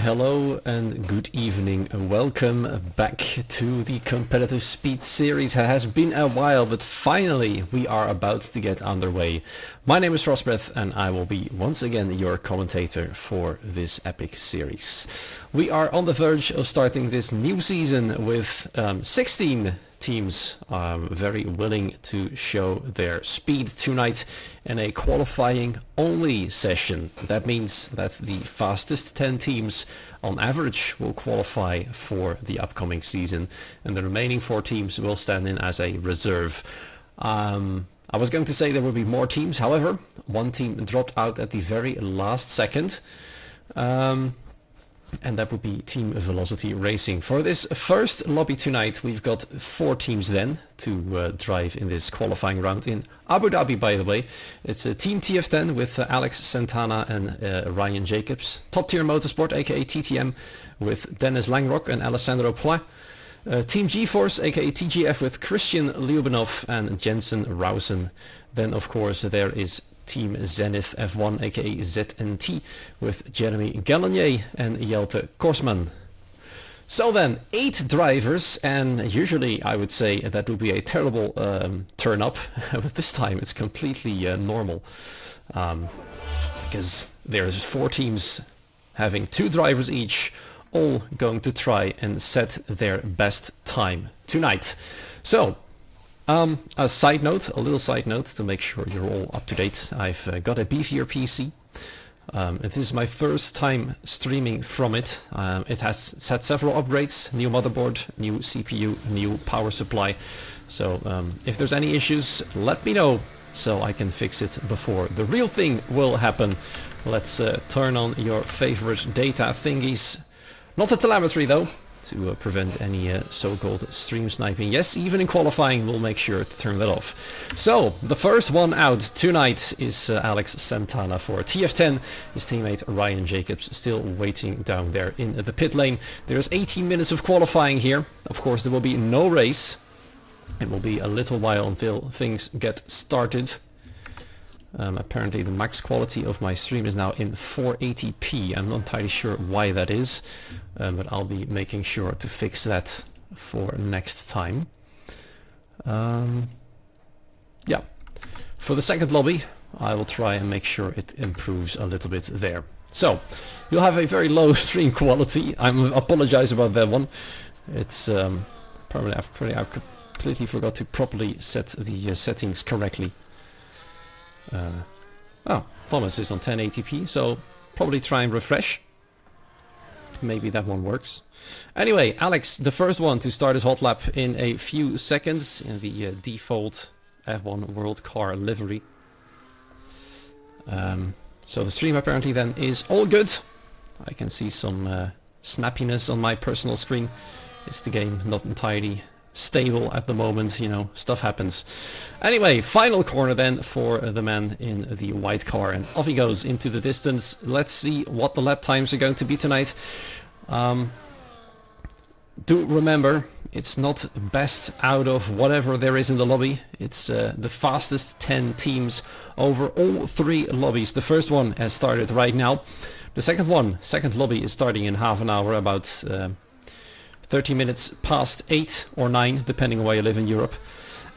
hello and good evening. Welcome back to the competitive speed series. It has been a while, but finally we are about to get underway. My name is Frostbreath and I will be once again your commentator for this epic series. We are on the verge of starting this new season with 16 teams very willing to show their speed tonight in a qualifying only session. That means that the fastest 10 teams on average will qualify for the upcoming season and the remaining 4 teams will stand in as a reserve. I was going to say there will be more teams, however, one team dropped out at the very last second. And that would be Team Velocity Racing. For this first lobby tonight, we've got 4 teams then to drive in this qualifying round in Abu Dhabi, by the way. It's a Team TF10 with Alex Santana and Ryan Jacobs. Top Tier Motorsport, aka TTM, with Dennis Langrock and Alessandro Poix. Team GeForce, aka TGF, with Christian Lyubanov and Jensen Rausen. Then, of course, there is Team Zenith F1, aka ZNT, with Jeremy Gallagnier and Jelte Korsman. So then, 8 drivers, and usually I would say that would be a terrible turn up, but this time it's completely normal, because there's 4 teams having 2 drivers each, all going to try and set their best time tonight. So, a little side note to make sure you're all up to date. I've got a beefier PC. This is my first time streaming from it. It's had several upgrades, new motherboard, new CPU, new power supply. So if there's any issues, let me know so I can fix it before the real thing will happen. Let's turn on your favorite data thingies. Not the telemetry though, to prevent any so-called stream sniping. Yes, even in qualifying we'll make sure to turn that off. So, the first one out tonight is Alex Santana for TF10. His teammate Ryan Jacobs still waiting down there in the pit lane. There's 18 minutes of qualifying here. Of course there will be no race. It will be a little while until things get started. Apparently the max quality of my stream is now in 480p. I'm not entirely sure why that is, but I'll be making sure to fix that for next time. Yeah, for the second lobby I will try and make sure it improves a little bit there. So, you'll have a very low stream quality. I apologize about that one. It's probably I completely forgot to properly set the settings correctly. Thomas is on 1080p, so probably try and refresh. Maybe that one works. Anyway, Alex, the first one to start his hot lap in a few seconds in the default F1 World Car livery. So the stream apparently then is all good. I can see some snappiness on my personal screen. It's the game not entirely stable at the moment, you know, stuff happens. Anyway, final corner then for the man in the white car, and off he goes into the distance. Let's see what the lap times are going to be tonight. Do remember, it's not best out of whatever there is in the lobby. It's the fastest 10 teams over all 3 lobbies. The first one has started right now. The second lobby is starting in half an hour, about 30 minutes past 8 or 9, depending on where you live in Europe.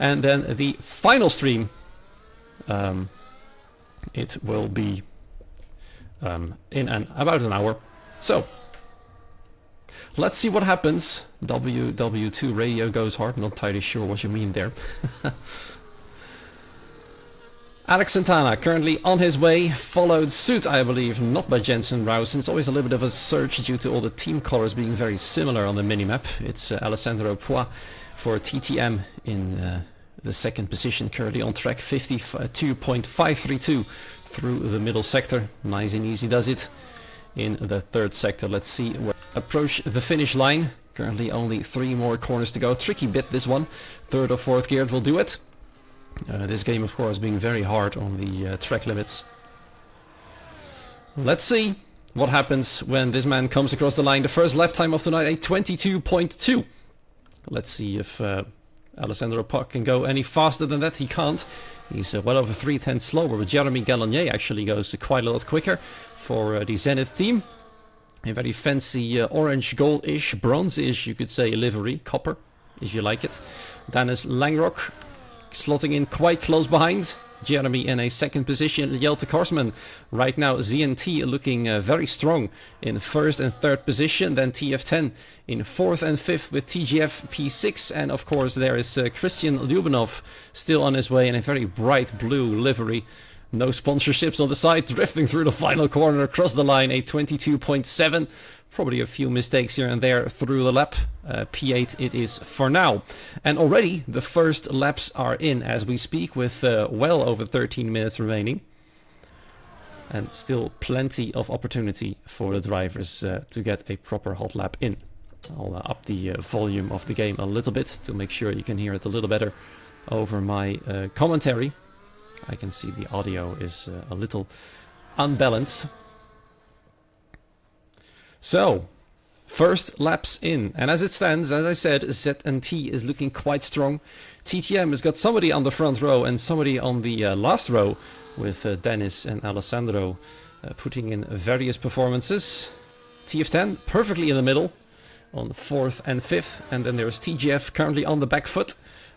And then the final stream, it will be in about an hour. So, let's see what happens. WW2 radio goes hard, not entirely sure what you mean there. Alex Santana currently on his way, followed suit I believe, not by Jensen Rausen. It's always a little bit of a search due to all the team colors being very similar on the minimap. It's Alessandro Poix for TTM in the second position, currently on track 52.532 through the middle sector. Nice and easy does it. In the third sector, let's see where approach the finish line. Currently only 3 more corners to go. Tricky bit this one. Third or fourth gear will do it. This game, of course, being very hard on the track limits. Let's see what happens when this man comes across the line. The first lap time of the night, a 22.2. Let's see if Alessandro Poix can go any faster than that. He can't. He's well over 3/10 slower, but Jeremy Gallagnier actually goes quite a lot quicker for the Zenith team. A very fancy orange, gold-ish, bronze-ish, you could say, livery, copper, if you like it. Dennis Langrock slotting in quite close behind. Jeremy in a second position. Jelte Korsman right now. ZNT looking very strong in first and third position. Then TF10 in fourth and fifth with TGF P6. And of course there is Christian Lyubanov still on his way in a very bright blue livery. No sponsorships on the side. Drifting through the final corner across the line. A 22.7. Probably a few mistakes here and there through the lap. P8 it is for now. And already the first laps are in as we speak with well over 13 minutes remaining. And still plenty of opportunity for the drivers to get a proper hot lap in. I'll up the volume of the game a little bit to make sure you can hear it a little better over my commentary. I can see the audio is a little unbalanced. So, first laps in, and as it stands, as I said, ZNT is looking quite strong. TTM has got somebody on the front row and somebody on the last row with Dennis and Alessandro putting in various performances. TF10 perfectly in the middle on fourth and fifth, and then there's TGF currently on the back foot.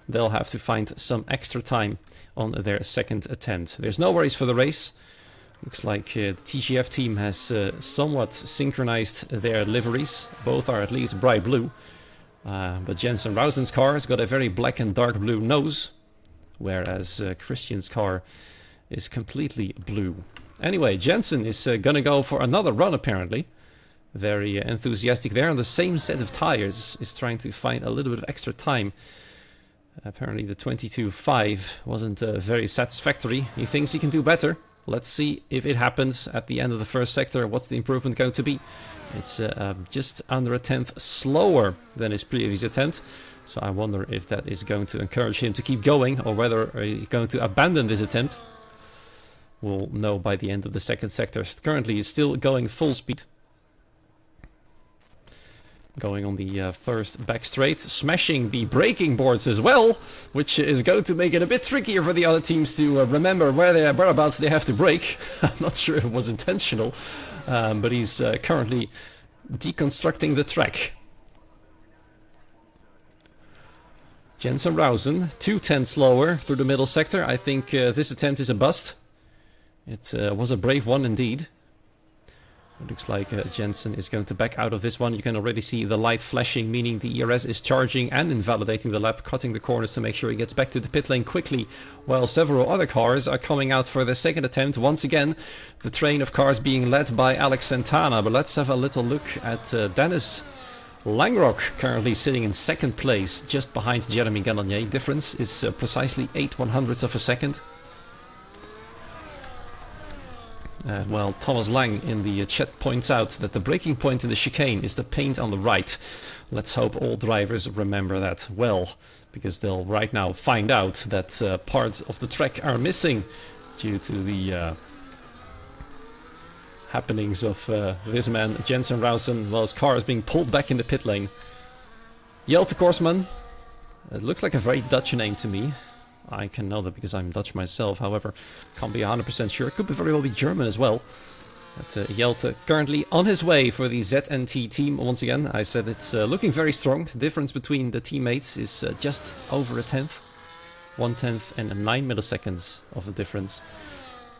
They'll have to find some extra time on their second attempt. There's no worries for the race. Looks like the TGF team has somewhat synchronized their liveries. Both are at least bright blue. But Jensen Rausen's car has got a very black and dark blue nose. Whereas Christian's car is completely blue. Anyway, Jensen is gonna go for another run apparently. Very enthusiastic there. On the same set of tires. Is trying to find a little bit of extra time. Apparently the 22.5 wasn't very satisfactory. He thinks he can do better. Let's see if it happens at the end of the first sector. What's the improvement going to be? It's just under a tenth slower than his previous attempt. So I wonder if that is going to encourage him to keep going or whether he's going to abandon this attempt. We'll know by the end of the second sector. Currently he's still going full speed. Going on the first back straight, smashing the braking boards as well, which is going to make it a bit trickier for the other teams to remember whereabouts they have to brake. I'm not sure it was intentional, but he's currently deconstructing the track. Jensen Rausen, 2/10 slower through the middle sector. I think this attempt is a bust. It was a brave one indeed. It looks like Jensen is going to back out of this one. You can already see the light flashing, meaning the ERS is charging and invalidating the lap, cutting the corners to make sure he gets back to the pit lane quickly, while several other cars are coming out for their second attempt. Once again, the train of cars being led by Alex Santana. But let's have a little look at Dennis Langrock, currently sitting in second place, just behind Jeremy Gallagher. Difference is precisely 8/100ths of a second. Well, Thomas Lang in the chat points out that the braking point in the chicane is the paint on the right. Let's hope all drivers remember that well, because they'll right now find out that parts of the track are missing due to the happenings of this man, Jensen Rausen. Well, his car is being pulled back in the pit lane. Jelte Korsman. It looks like a very Dutch name to me. I can know that because I'm Dutch myself, however, can't be 100% sure. It could very well be German as well. But Jelte currently on his way for the ZNT team. Once again, I said it's looking very strong. The difference between the teammates is just over a tenth. 1/10 and 9 milliseconds of a difference.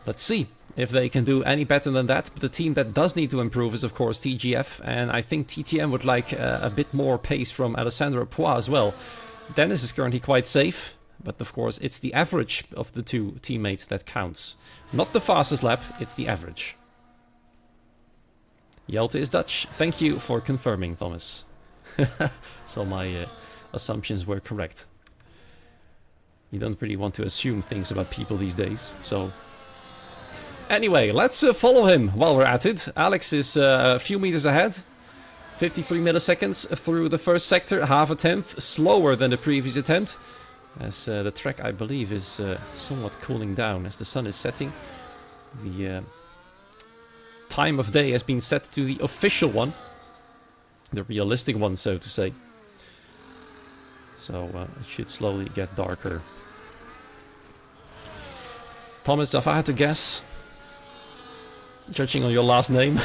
Let's see if they can do any better than that. But the team that does need to improve is, of course, TGF. And I think TTM would like a bit more pace from Alessandro Poix as well. Dennis is currently quite safe. But of course, it's the average of the two teammates that counts. Not the fastest lap, it's the average. Jelte is Dutch. Thank you for confirming, Thomas. So my assumptions were correct. You don't really want to assume things about people these days, so... Anyway, let's follow him while we're at it. Alex is a few meters ahead. 53 milliseconds through the first sector, half a tenth, slower than the previous attempt. As the track, I believe, is somewhat cooling down as the sun is setting. The time of day has been set to the official one. The realistic one, so to say. So it should slowly get darker. Thomas, if I had to guess, judging on your last name,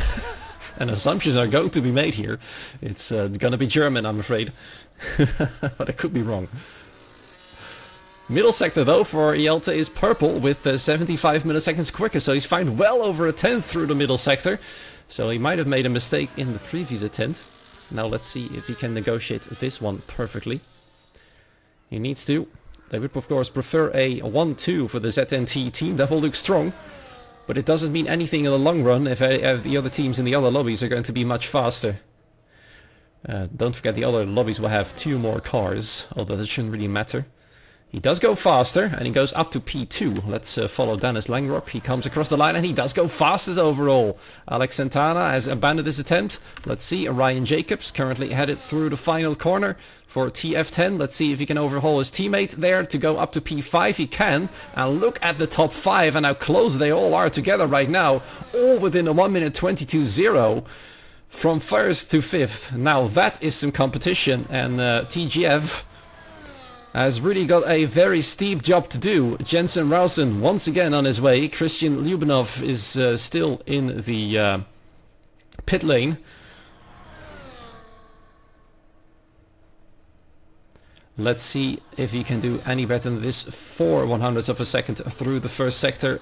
And assumptions are going to be made here. It's going to be German, I'm afraid. But I could be wrong. Middle sector, though, for Jelte is purple with 75 milliseconds quicker. So he's fine well over a tenth through the middle sector. So he might have made a mistake in the previous attempt. Now let's see if he can negotiate this one perfectly. He needs to. They would, of course, prefer a 1-2 for the ZNT team. That will look strong. But it doesn't mean anything in the long run if the other teams in the other lobbies are going to be much faster. Don't forget the other lobbies will have 2 more cars, although that shouldn't really matter. He does go faster, and he goes up to P2. Let's follow Dennis Langrock. He comes across the line, and he does go fastest overall. Alex Santana has abandoned his attempt. Let's see, Ryan Jacobs currently headed through the final corner for TF10. Let's see if he can overhaul his teammate there to go up to P5. He can. And look at the top 5 and how close they all are together right now. All within a 1 minute 22.0 from 1st to 5th. Now that is some competition, and TGF has really got a very steep job to do. Jensen Rausen once again on his way. Christian Lyubanov is still in the pit lane. Let's see if he can do any better than this. 4 100ths of a second through the first sector.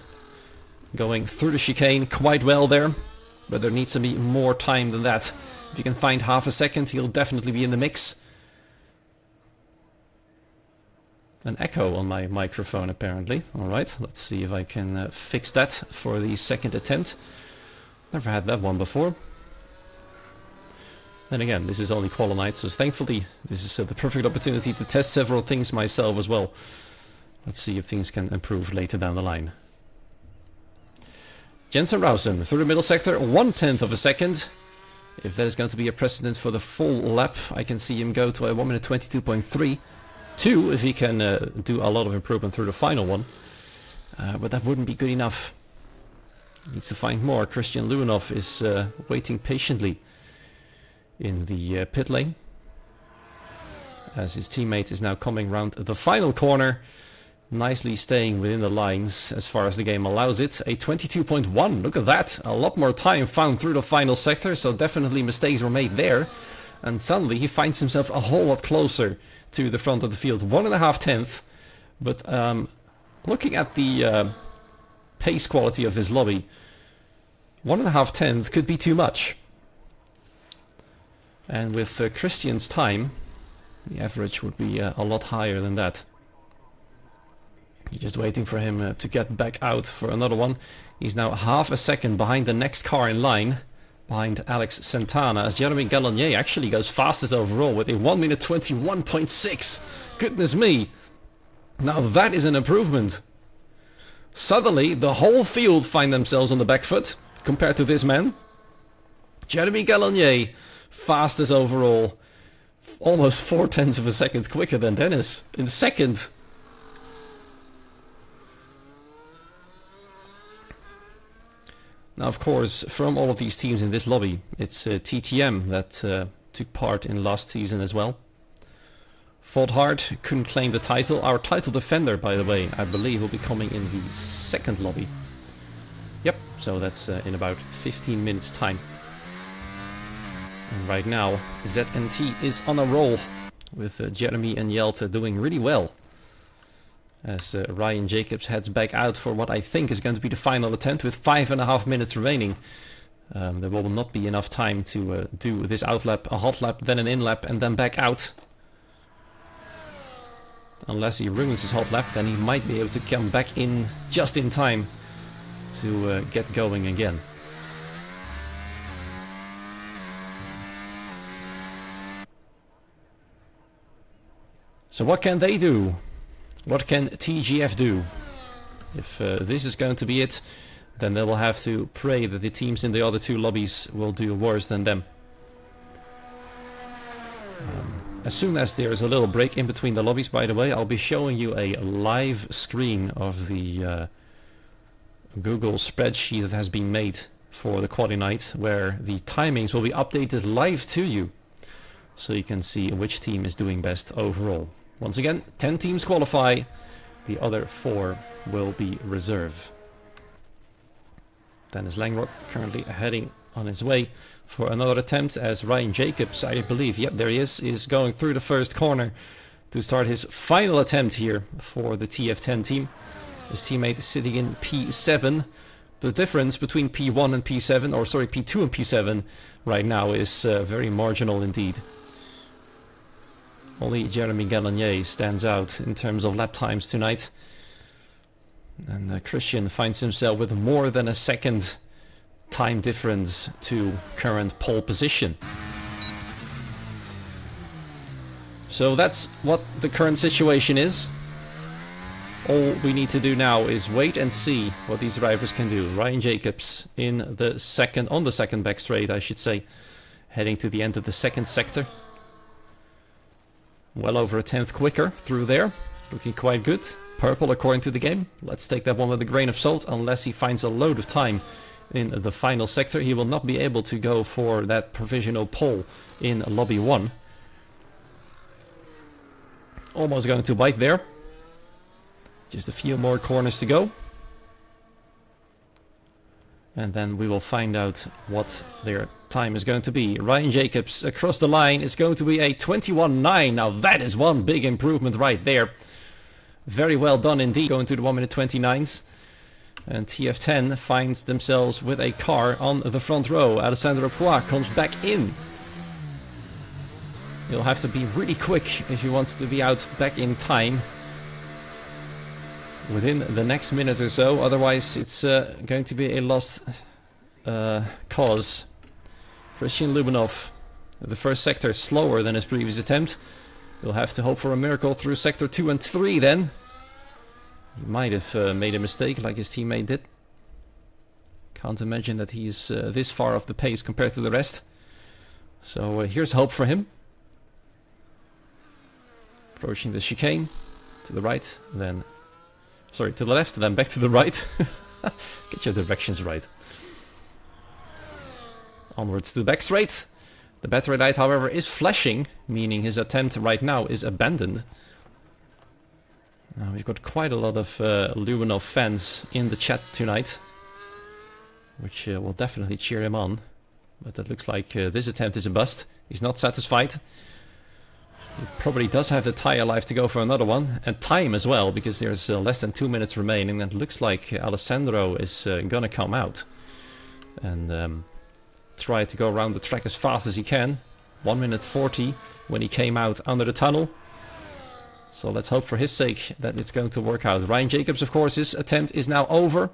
Going through the chicane quite well there. But there needs to be more time than that. If you can find half a second, he'll definitely be in the mix. An echo on my microphone apparently. Alright, let's see if I can fix that for the second attempt. Never had that one before. Then again, this is only Quali night, so thankfully this is the perfect opportunity to test several things myself as well. Let's see if things can improve later down the line. Jensen Rausen through the middle sector, 1/10 of a second. If there's going to be a precedent for the full lap, I can see him go to a 1 minute 22.3. 2 if he can do a lot of improvement through the final one. But that wouldn't be good enough. He needs to find more. Christian Luanov is waiting patiently in the pit lane. As his teammate is now coming round the final corner. Nicely staying within the lines as far as the game allows it. A 22.1, look at that. A lot more time found through the final sector, so definitely mistakes were made there. And suddenly he finds himself a whole lot closer to the front of the field. 1.5 tenths. But looking at the pace quality of this lobby, 1.5 tenths could be too much. And with Christian's time, the average would be a lot higher than that. You're just waiting for him to get back out for another one. He's now half a second behind the next car in line. Behind Alex Santana, as Jeremy Gallagnier actually goes fastest overall with a 1 minute 21.6. Goodness me. Now that is an improvement. Suddenly the whole field find themselves on the back foot compared to this man. Jeremy Gallagnier, fastest overall. Almost 0.4 of a second quicker than Dennis in second. Now, of course, from all of these teams in this lobby, it's TTM that took part in last season as well. Fought hard, couldn't claim the title. Our title defender, by the way, I believe will be coming in the second lobby. Yep, so that's in about 15 minutes time. And right now, ZNT is on a roll with Jeremy and Jelte doing really well. As Ryan Jacobs heads back out for what I think is going to be the final attempt with 5.5 minutes remaining. There will not be enough time to do this out lap, a hot lap, then an in lap, and then back out. Unless he ruins his hot lap, then he might be able to come back in just in time to get going again. So what can they do? What can TGF do? If this is going to be it, then they will have to pray that the teams in the other 2 lobbies will do worse than them. As soon as there is a little break in between the lobbies, by the way, I'll be showing you a live screen of the Google spreadsheet that has been made for the Quali night, where the timings will be updated live to you, so you can see which team is doing best overall. Once again, 10 teams qualify, the other 4 will be reserve. Dennis Langrock currently heading on his way for another attempt as Ryan Jacobs, I believe, yep, there he is going through the first corner to start his final attempt here for the TF10 team. His teammate is sitting in P7. The difference between P1 and P7, or sorry, P2 and P7 right now is very marginal indeed. Only Jeremy Gallagher stands out in terms of lap times tonight. And Christian finds himself with more than a second time difference to current pole position. So that's what the current situation is. All we need to do now is wait and see what these drivers can do. Ryan Jacobs on the second back straight, I should say, heading to the end of the second sector. Well over a tenth quicker through there, looking quite good. Purple according to the game. Let's take that one with a grain of salt, unless he finds a load of time in the final sector. He will not be able to go for that provisional pole in lobby 1. Almost going to bite there. Just a few more corners to go. And then we will find out what their time is going to be. Ryan Jacobs across the line is going to be a 21.9. Now that is one big improvement right there. Very well done indeed, going to the 1 minute 29s. And TF10 finds themselves with a car on the front row. Alessandro Poix comes back in. You'll have to be really quick if you want to be out back in time within the next minute or so, otherwise it's going to be a lost cause. Christian Lubinov, the first sector slower than his previous attempt. You'll have to hope for a miracle through sector 2 and 3 then. He might have made a mistake like his teammate did. Can't imagine that he's this far off the pace compared to the rest. So here's hope for him. Approaching the chicane to the right, then sorry, to the left, then back to the right. Get your directions right. Onwards to the back straight. The battery light, however, is flashing, meaning his attempt right now is abandoned. Now we've got quite a lot of Lubinov fans in the chat tonight, which will definitely cheer him on. But it looks like this attempt is a bust. He's not satisfied. He probably does have the tire life to go for another one, and time as well, because there's less than 2 minutes remaining, and it looks like Alessandro is gonna come out and try to go around the track as fast as he can. 1 minute 40 when he came out under the tunnel. So let's hope for his sake that it's going to work out. Ryan Jacobs, of course, his attempt is now over.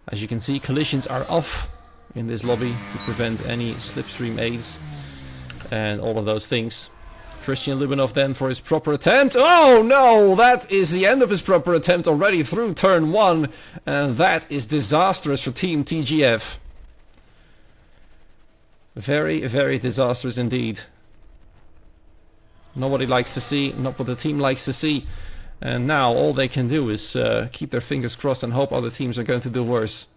As you can see, collisions are off in this lobby to prevent any slipstream aids and all of those things. Christian Lubinov then for his proper attempt. Oh no, that is the end of his proper attempt already through turn 1, and that is disastrous for Team TGF. Very, very disastrous indeed. Not what he likes to see, not what the team likes to see. And now all they can do is keep their fingers crossed and hope other teams are going to do worse.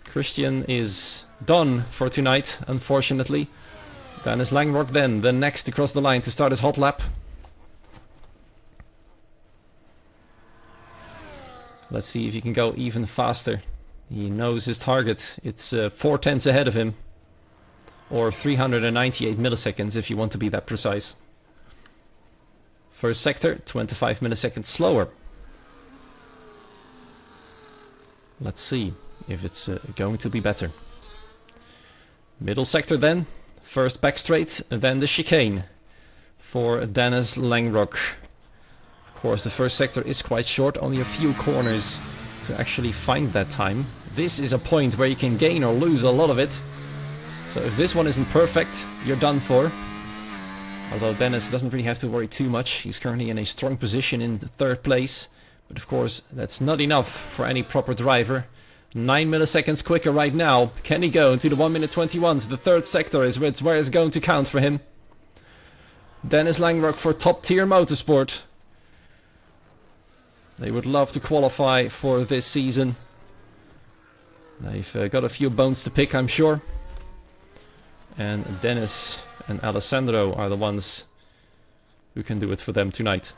Christian is done for tonight, unfortunately. Dennis Langrock then, the next to cross the line to start his hot lap. Let's see if he can go even faster. He knows his target. It's 4 tenths ahead of him. Or 398 milliseconds if you want to be that precise. First sector, 25 milliseconds slower. Let's see if it's going to be better. Middle sector then. First back straight, then the chicane for Dennis Langrock. Of course, the first sector is quite short, only a few corners to actually find that time. This is a point where you can gain or lose a lot of it. So if this one isn't perfect, you're done for. Although Dennis doesn't really have to worry too much. He's currently in a strong position in the 3rd place. But of course, that's not enough for any proper driver. 9 milliseconds quicker right now. Can he go into the 1 minute 21s? The 3rd sector is where it's going to count for him. Dennis Langrock for Top Tier Motorsport. They would love to qualify for this season. They've got a few bones to pick, I'm sure. And Dennis and Alessandro are the ones who can do it for them tonight.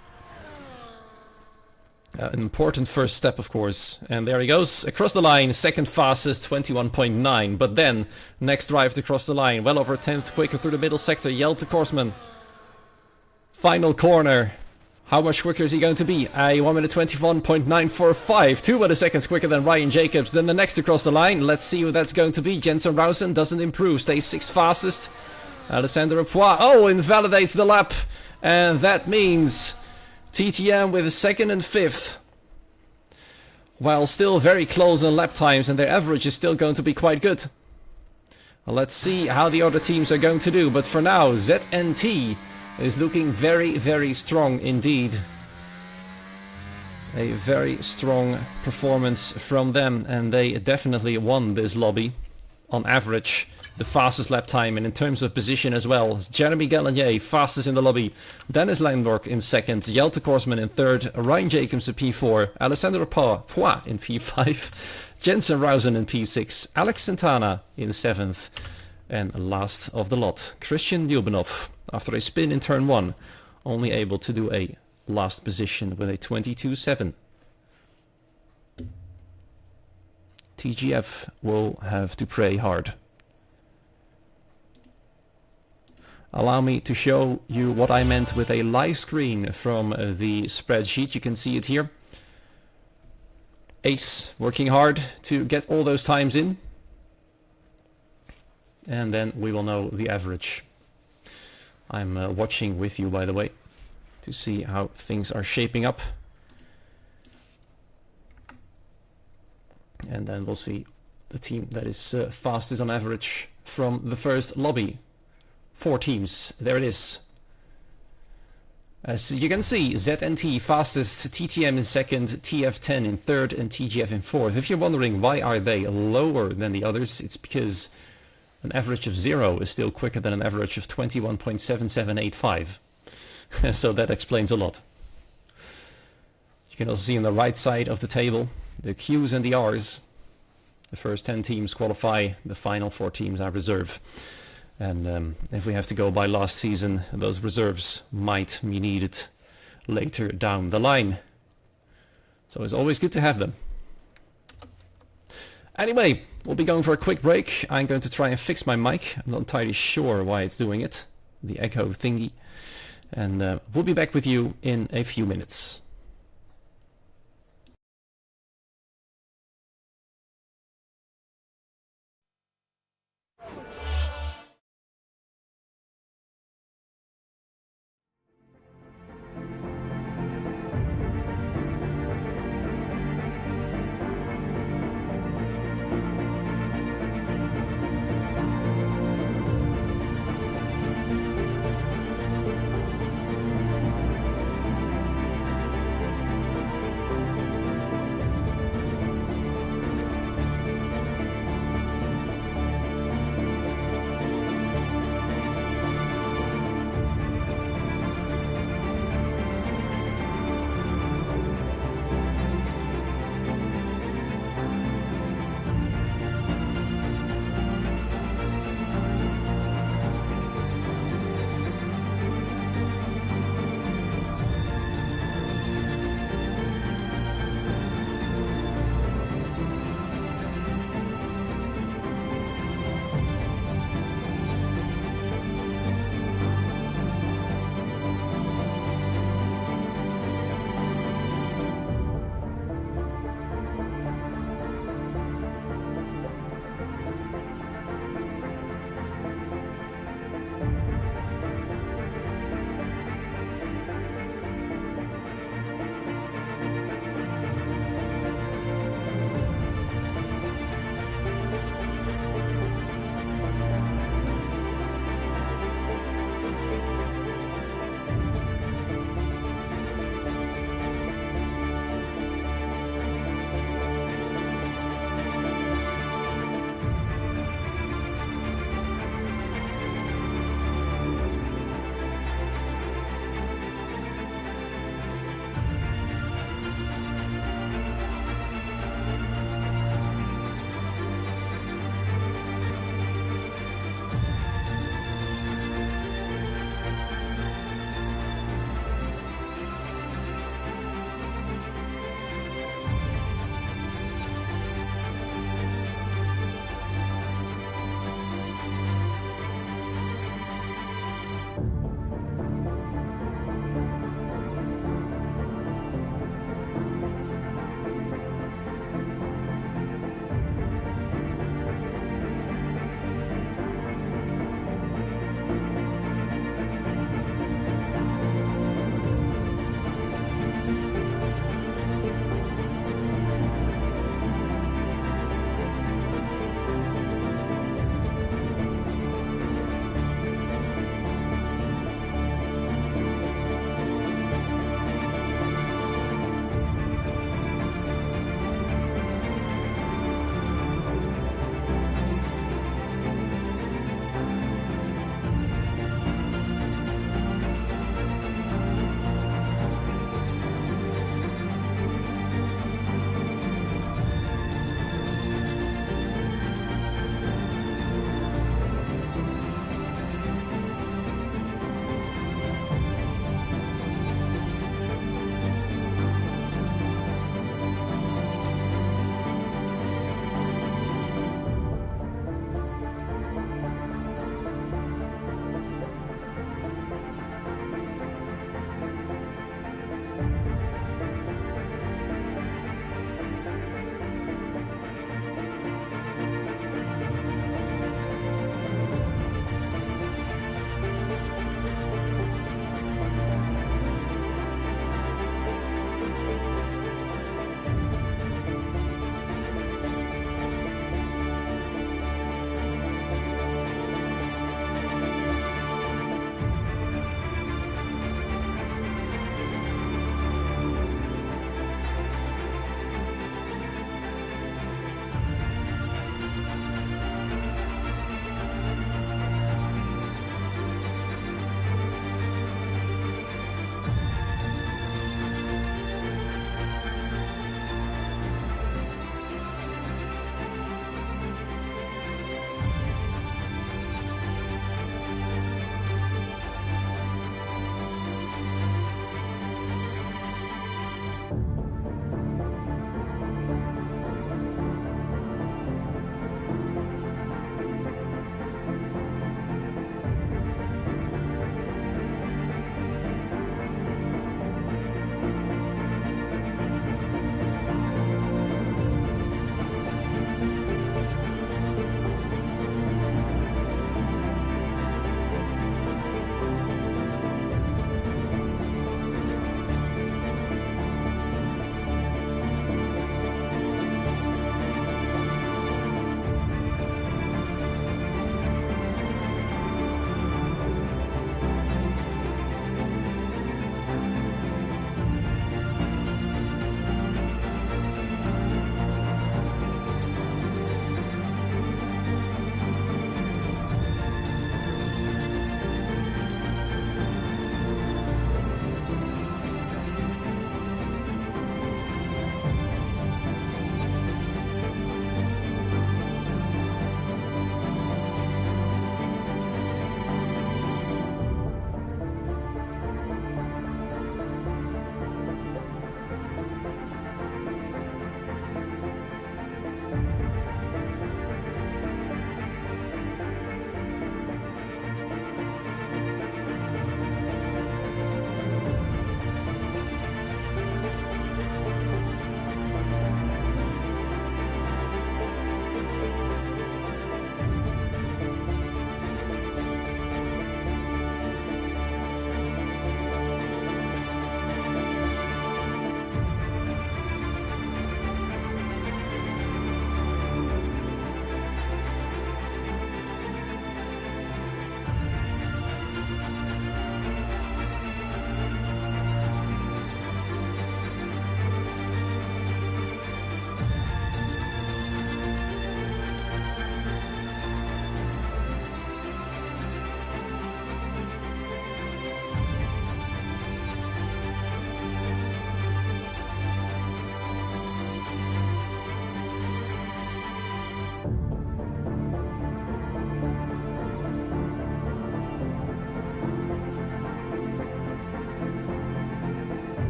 An important first step, of course. And there he goes, across the line, second fastest, 21.9. But then, next drive to cross the line, well over a tenth quicker through the middle sector, Jelte Korsman. Final corner. How much quicker is he going to be? 1 minute 21.945, 2 milliseconds quicker than Ryan Jacobs. Then the next across the line, let's see who that's going to be. Jensen Rausen doesn't improve, stays 6th fastest. Alessandro Poix, invalidates the lap. And that means TTM with 2nd and 5th. While still very close on lap times, and their average is still going to be quite good. Well, let's see how the other teams are going to do. But for now, ZNT is looking very, very strong indeed. A very strong performance from them, and they definitely won this lobby. On average, the fastest lap time, and in terms of position as well. Jeremy Gallagher, fastest in the lobby. Dennis Landork in 2nd. Jelte Korsman in 3rd. Ryan Jacobs in P4. Alessandro Poix in P5. Jensen Rausen in P6. Alex Santana in 7th. And last of the lot, Christian Lyubanov, after a spin in turn 1, only able to do a last position with a 22.7. TGF will have to pray hard. Allow me to show you what I meant with a live screen from the spreadsheet. You can see it here. Ace working hard to get all those times in. And then we will know the average. I'm watching with you, by the way, to see how things are shaping up. And then we'll see the team that is fastest on average from the first lobby. 4 teams, there it is. As you can see, ZNT fastest, TTM in 2nd, TF10 in 3rd, and TGF in 4th. If you're wondering why are they lower than the others, it's because an average of 0 is still quicker than an average of 21.7785. So that explains a lot. You can also see on the right side of the table the Qs and the Rs. The first 10 teams qualify, the final 4 teams are reserve. And if we have to go by last season, those reserves might be needed later down the line. So it's always good to have them. Anyway, we'll be going for a quick break. I'm going to try and fix my mic. I'm not entirely sure why it's doing it, the echo thingy. And we'll be back with you in a few minutes.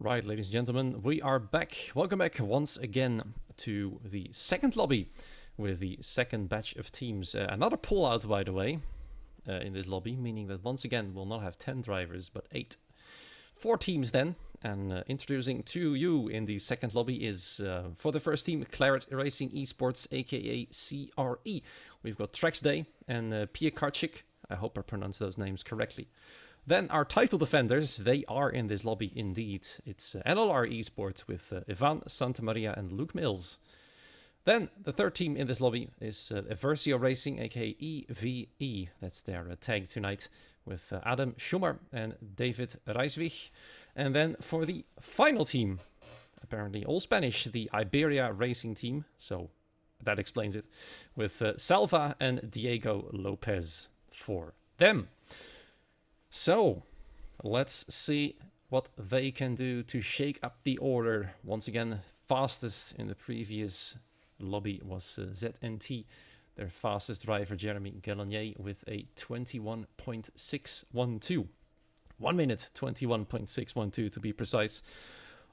Right, ladies and gentlemen, we are back. Welcome back once again to the second lobby with the second batch of teams. Another pull-out, by the way, in this lobby, meaning that once again we'll not have 10 drivers, but 8. 4 teams then, and introducing to you in the second lobby is, for the first team, Claret Racing Esports, aka CRE. We've got Traxday and Pia Karchik. I hope I pronounced those names correctly. Then our title defenders, they are in this lobby indeed. It's NLR Esports with Ivan Santamaria and Luke Mills. Then the third team in this lobby is Versio Racing, aka EVE. That's their tag tonight with Adam Schumer and David Reiswig. And then for the final team, apparently all Spanish, the Iberia Racing team. So that explains it. With Salva and Diego Lopez for them. So, let's see what they can do to shake up the order. Once again, fastest in the previous lobby was ZNT. Their fastest driver, Jeremy Gallagnier, with a 21.612. 1 minute, 21.612 to be precise.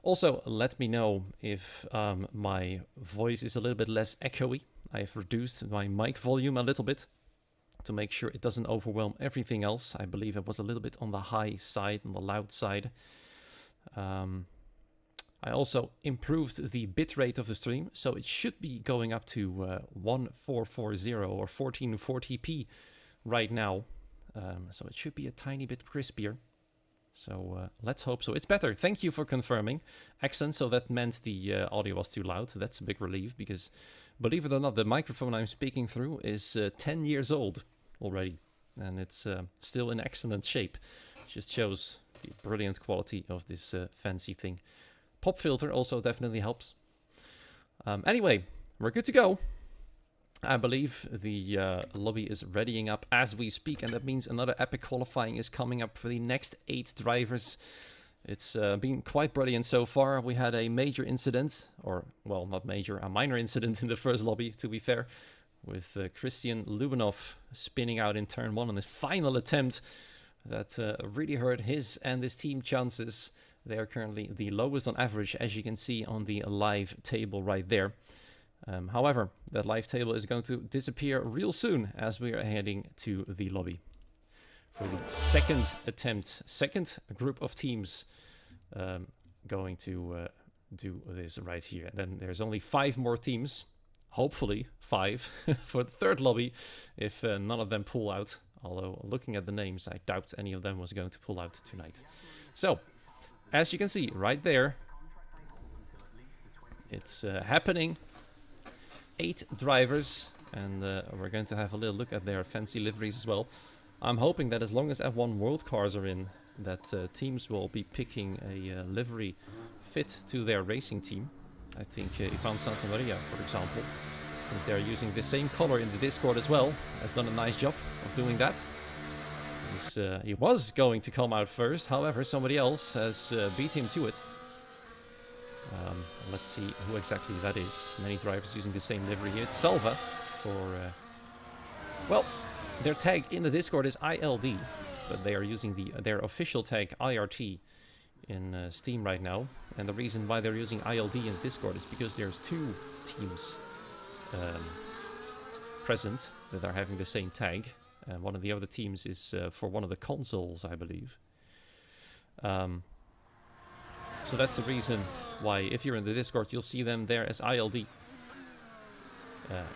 Also, let me know if my voice is a little bit less echoey. I've reduced my mic volume a little bit to make sure it doesn't overwhelm everything else. I believe it was a little bit on the high side, on the loud side. I also improved the bitrate of the stream, so it should be going up to 1440 or 1440p right now. So it should be a tiny bit crispier. So let's hope so. It's better. Thank you for confirming. Excellent. So that meant the audio was too loud. That's a big relief because, believe it or not, the microphone I'm speaking through is 10 years old already. And it's still in excellent shape. Just shows the brilliant quality of this fancy thing. Pop filter also definitely helps. Anyway, we're good to go. I believe the lobby is readying up as we speak, and that means another epic qualifying is coming up for the next 8 drivers. It's been quite brilliant so far. We had a major incident, or, well, not major, a minor incident in the first lobby, to be fair, with Christian Lubinov spinning out in turn 1 on his final attempt. That really hurt his and his team chances. They are currently the lowest on average, as you can see on the live table right there. However, that live table is going to disappear real soon as we are heading to the lobby for the second attempt, second group of teams going to do this right here. Then there's only 5 more teams, hopefully 5 for the third lobby if none of them pull out. Although looking at the names, I doubt any of them was going to pull out tonight. So, as you can see right there, it's happening. 8 drivers, and we're going to have a little look at their fancy liveries as well. I'm hoping that as long as F1 World Cars are in, that teams will be picking a livery fit to their racing team. I think Ivan Santamaria, for example, since they're using the same color in the Discord as well, has done a nice job of doing that. He was going to come out first, however, somebody else has beat him to it. Let's see who exactly that is. Many drivers using the same livery here. It's Salva for... well, their tag in the Discord is ILD, but they are using their official tag IRT in Steam right now. And the reason why they're using ILD in Discord is because there's 2 teams present that are having the same tag. One of the other teams is for one of the consoles, I believe. So that's the reason why, if you're in the Discord, you'll see them there as ILD.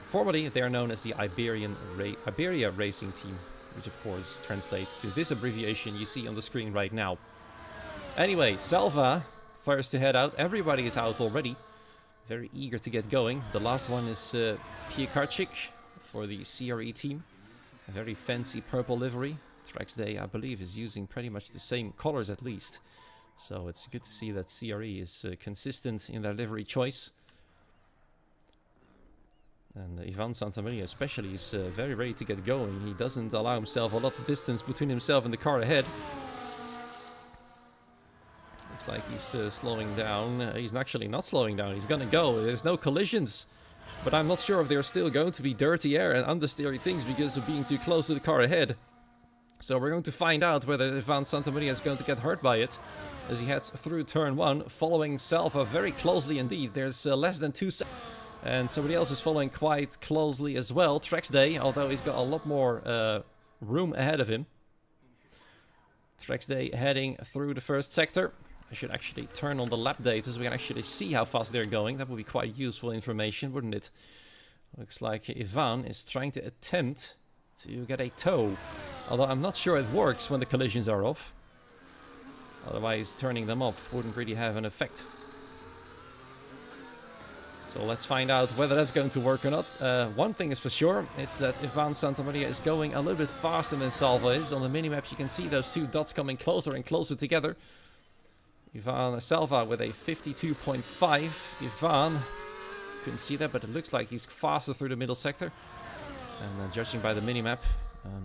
Formerly, they are known as the Iberia Racing Team, which of course translates to this abbreviation you see on the screen right now. Anyway, Salva, first to head out. Everybody is out already. Very eager to get going. The last one is Pia Karchik for the CRE team. A very fancy purple livery. Traxday, I believe, is using pretty much the same colors at least. So it's good to see that CRE is consistent in their livery choice. And Ivan Santamaria especially is very ready to get going. He doesn't allow himself a lot of distance between himself and the car ahead. Looks like he's slowing down. He's actually not slowing down. He's gonna go. There's no collisions. But I'm not sure if there's still going to be dirty air and understeery things because of being too close to the car ahead. So we're going to find out whether Ivan Santamaria is going to get hurt by it as he heads through turn 1, following Salva very closely indeed. There's less than 2 seconds, and somebody else is following quite closely as well. Trexday, although he's got a lot more room ahead of him. Trexday heading through the first sector. I should actually turn on the lap data so we can actually see how fast they're going. That would be quite useful information, wouldn't it? Looks like Ivan is trying to attempt to get a tow. Although I'm not sure it works when the collisions are off. Otherwise, turning them off wouldn't really have an effect. So let's find out whether that's going to work or not. One thing is for sure, it's that Ivan Santamaria is going a little bit faster than Salva is. On the minimap you can see those 2 dots coming closer and closer together. Salva with a 52.5. Ivan, couldn't see that, but it looks like he's faster through the middle sector. And judging by the minimap,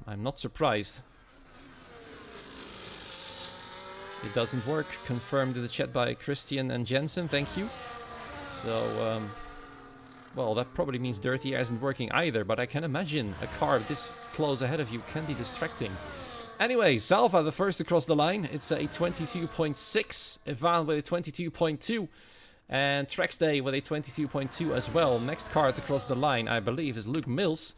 I'm not surprised. It doesn't work. Confirmed in the chat by Christian and Jensen, thank you. So, well, that probably means Dirty Air isn't working either, but I can imagine a car this close ahead of you can be distracting. Anyway, Salva the first across the line. It's a 22.6. Ivan with a 22.2. And Trexday with a 22.2 as well. Next car to cross the line, I believe, is Luke Mills.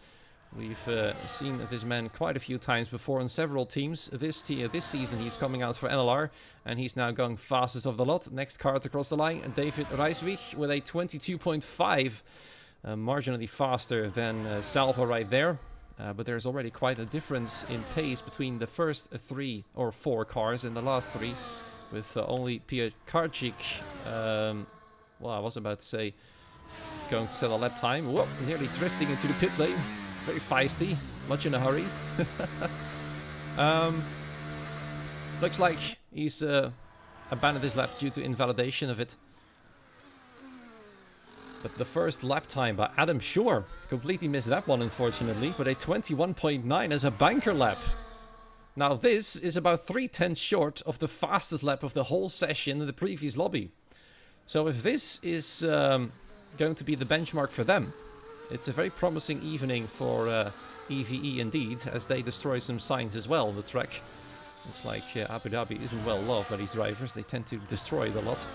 We've seen this man quite a few times before on several teams. This season he's coming out for NLR, and he's now going fastest of the lot. Next car to cross the line, David Reiswig with a 22.5. Marginally faster than Salva right there. But there's already quite a difference in pace between the first 3 or 4 cars and the last 3. With only Pierre Karczyk, well, I was about to say, going to set a lap time. Whoop, nearly drifting into the pit lane. Very feisty, much in a hurry. Looks like he's abandoned his lap due to invalidation of it. But the first lap time by Adam Shore, completely missed that one unfortunately, but a 21.9 as a banker lap. Now this is about 3/10 short of the fastest lap of the whole session in the previous lobby. So if this is going to be the benchmark for them, it's a very promising evening for EVE indeed, as they destroy some signs as well on the track. Looks like Abu Dhabi isn't well loved by these drivers, they tend to destroy it a lot.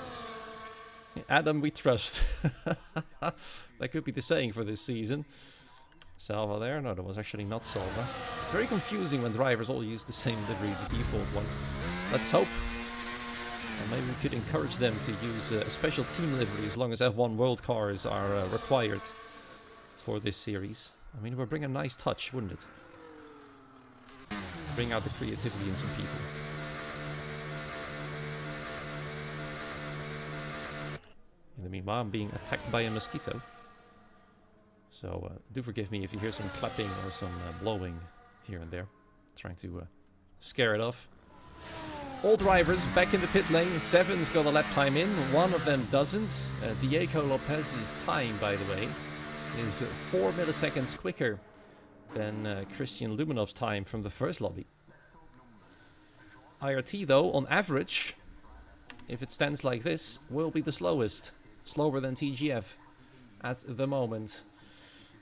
Adam we trust. That could be the saying for this season. Salva there? No, that was actually not Salva. It's very confusing when drivers all use the same livery, the default one. Let's hope. Or maybe we could encourage them to use a special team livery as long as F1 World cars are required for this series. I mean, it would bring a nice touch, wouldn't it? Bring out the creativity in some people. In the meanwhile, I'm being attacked by a mosquito. So do forgive me if you hear some clapping or some blowing here and there. Trying to scare it off. All drivers back in the pit lane. 7's got a lap time in. One of them doesn't. Diego Lopez's time, by the way, is 4 milliseconds quicker than Christian Luminov's time from the first lobby. IRT, though, on average, if it stands like this, will be the slowest. Slower than TGF at the moment.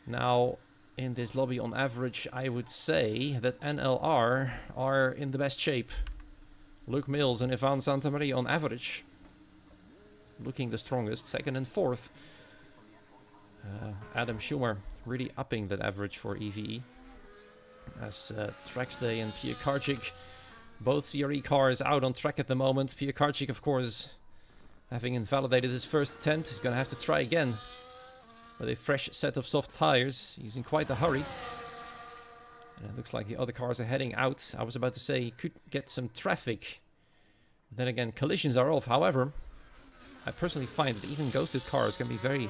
Now, in this lobby on average, I would say that NLR are in the best shape. Luke Mills and Ivan Santamaria on average looking the strongest, 2nd and 4th. Adam Schumer really upping that average for EVE. As Trexday and Pierre Karczyk, both CRE cars out on track at the moment. Pierre Karczyk, of course, having invalidated his first attempt, he's going to have to try again. With a fresh set of soft tires, he's in quite a hurry. And it looks like the other cars are heading out. I was about to say he could get some traffic. Then again, collisions are off. However, I personally find that even ghosted cars can be very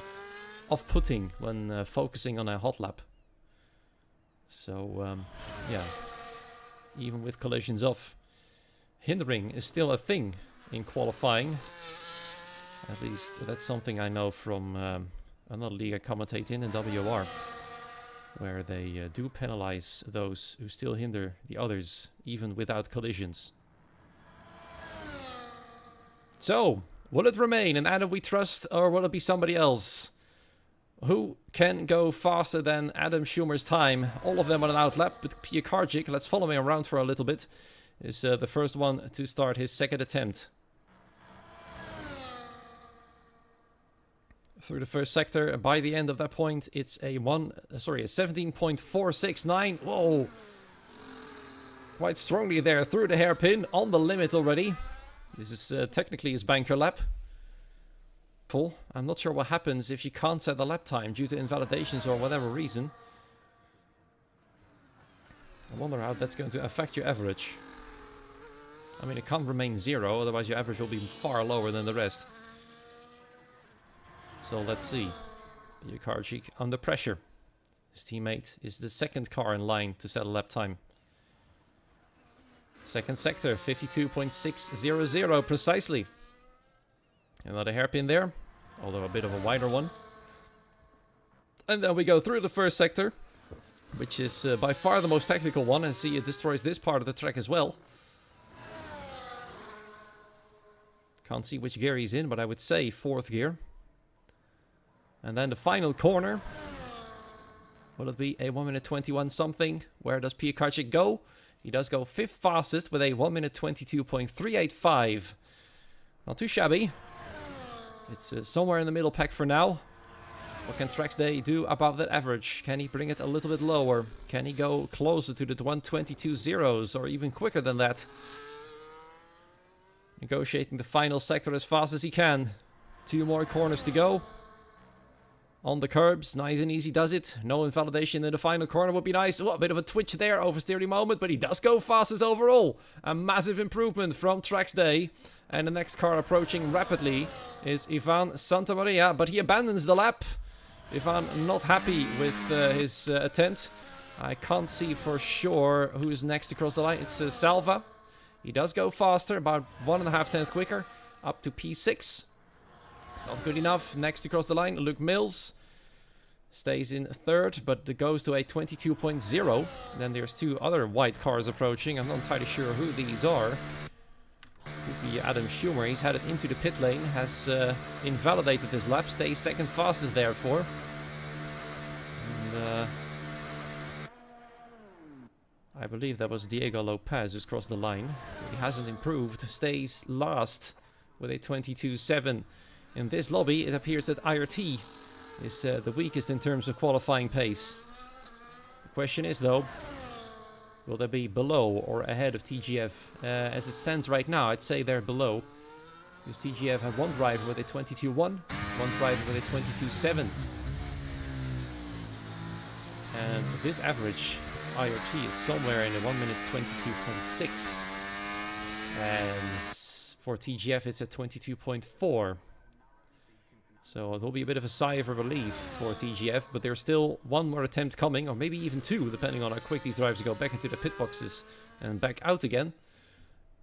off-putting when focusing on a hot lap. So, yeah, even with collisions off, hindering is still a thing in qualifying. At least that's something I know from another league I commentate in WR, where they do penalize those who still hinder the others, even without collisions. So, will it remain an Adam we trust, or will it be somebody else? Who can go faster than Adam Schumer's time? All of them on an outlap, but Piekarczyk, let's follow him around for a little bit, is the first one to start his second attempt. Through the first sector, by the end of that point, it's a 17.469. Whoa! Quite strongly there, through the hairpin, on the limit already. This is technically his banker lap. I'm not sure what happens if you can't set the lap time due to invalidations or whatever reason. I wonder how that's going to affect your average. I mean, it can't remain 0, otherwise your average will be far lower than the rest. So let's see. Piekarczyk under pressure. His teammate is the second car in line to set a lap time. Second sector, 52.600 precisely. Another hairpin there, although a bit of a wider one. And then we go through the first sector, which is by far the most technical one, and see it destroys this part of the track as well. Can't see which gear he's in, but I would say 4th gear. And then the final corner. Will it be a 1 minute 21 something? Where does Piekarczyk go? He does go 5th fastest with a 1 minute 22.385. Not too shabby. It's somewhere in the middle pack for now. What can Tracksday do above that average? Can he bring it a little bit lower? Can he go closer to the 122 zeros or even quicker than that? Negotiating the final sector as fast as he can. 2 more corners to go. On the curbs, nice and easy does it. No invalidation in the final corner would be nice. Oh, a bit of a twitch there, oversteering moment, but he does go fastest overall. A massive improvement from Tracksday. And the next car approaching rapidly is Ivan Santamaria, but he abandons the lap. Ivan not happy with his attempt. I can't see for sure who's next across the line. It's Salva. He does go faster, about 1.5 tenths quicker, up to P6. It's not good enough. Next across the line, Luke Mills stays in 3rd, but goes to a 22.0. Then there's 2 other white cars approaching. I'm not entirely sure who these are. Could be Adam Schumer. He's headed into the pit lane, has invalidated his lap, stays 2nd fastest therefore. And, I believe that was Diego Lopez who's crossed the line. He hasn't improved, stays last with a 22.7. In this lobby, it appears that IRT is the weakest in terms of qualifying pace. The question is, though, will they be below or ahead of TGF? As it stands right now, I'd say they're below. Because TGF had one driver with a 22.1, one driver with a 22.7. And this average IRT is somewhere in the 1 minute 22.6. And for TGF, it's at 22.4. So there'll be a bit of a sigh of relief for TGF, but there's still 1 more attempt coming, or maybe even 2, depending on how quick these drivers go back into the pit boxes and back out again.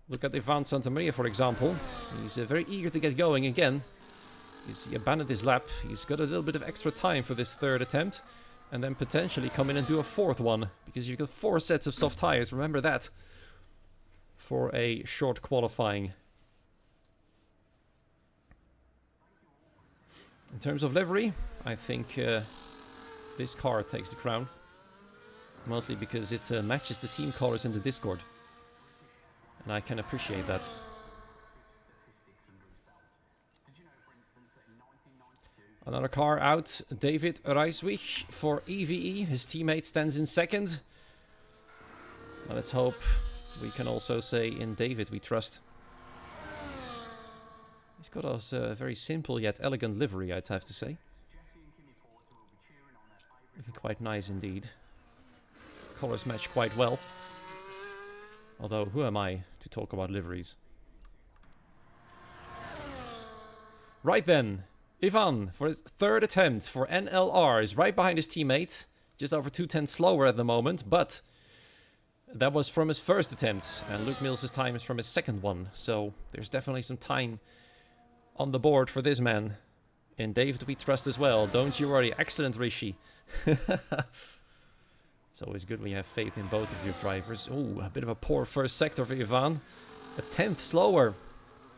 Look at Ivan Santamaria, for example. He's very eager to get going again. He abandoned his lap. He's got a little bit of extra time for this 3rd attempt, and then potentially come in and do a 4th one, because you've got 4 sets of soft tires, remember that, for a short qualifying. In terms of livery, I think this car takes the crown. Mostly because it matches the team colors in the Discord. And I can appreciate that. Another car out, David Reiswich for EVE. His teammate stands in 2nd. Well, let's hope we can also say in David we trust. He's got a very simple yet elegant livery, I'd have to say. Looking quite nice indeed. Colors match quite well. Although, who am I to talk about liveries? Right then, Ivan, for his 3rd attempt for NLR, is right behind his teammate. Just over 2 tenths slower at the moment, but that was from his 1st attempt. And Luke Mills' time is from his 2nd one. So there's definitely some time on the board for this man. In David we trust as well. Don't you worry. Excellent, Rishi. It's always good when you have faith in both of your drivers. Oh, a bit of a poor first sector for Ivan. A 10th slower.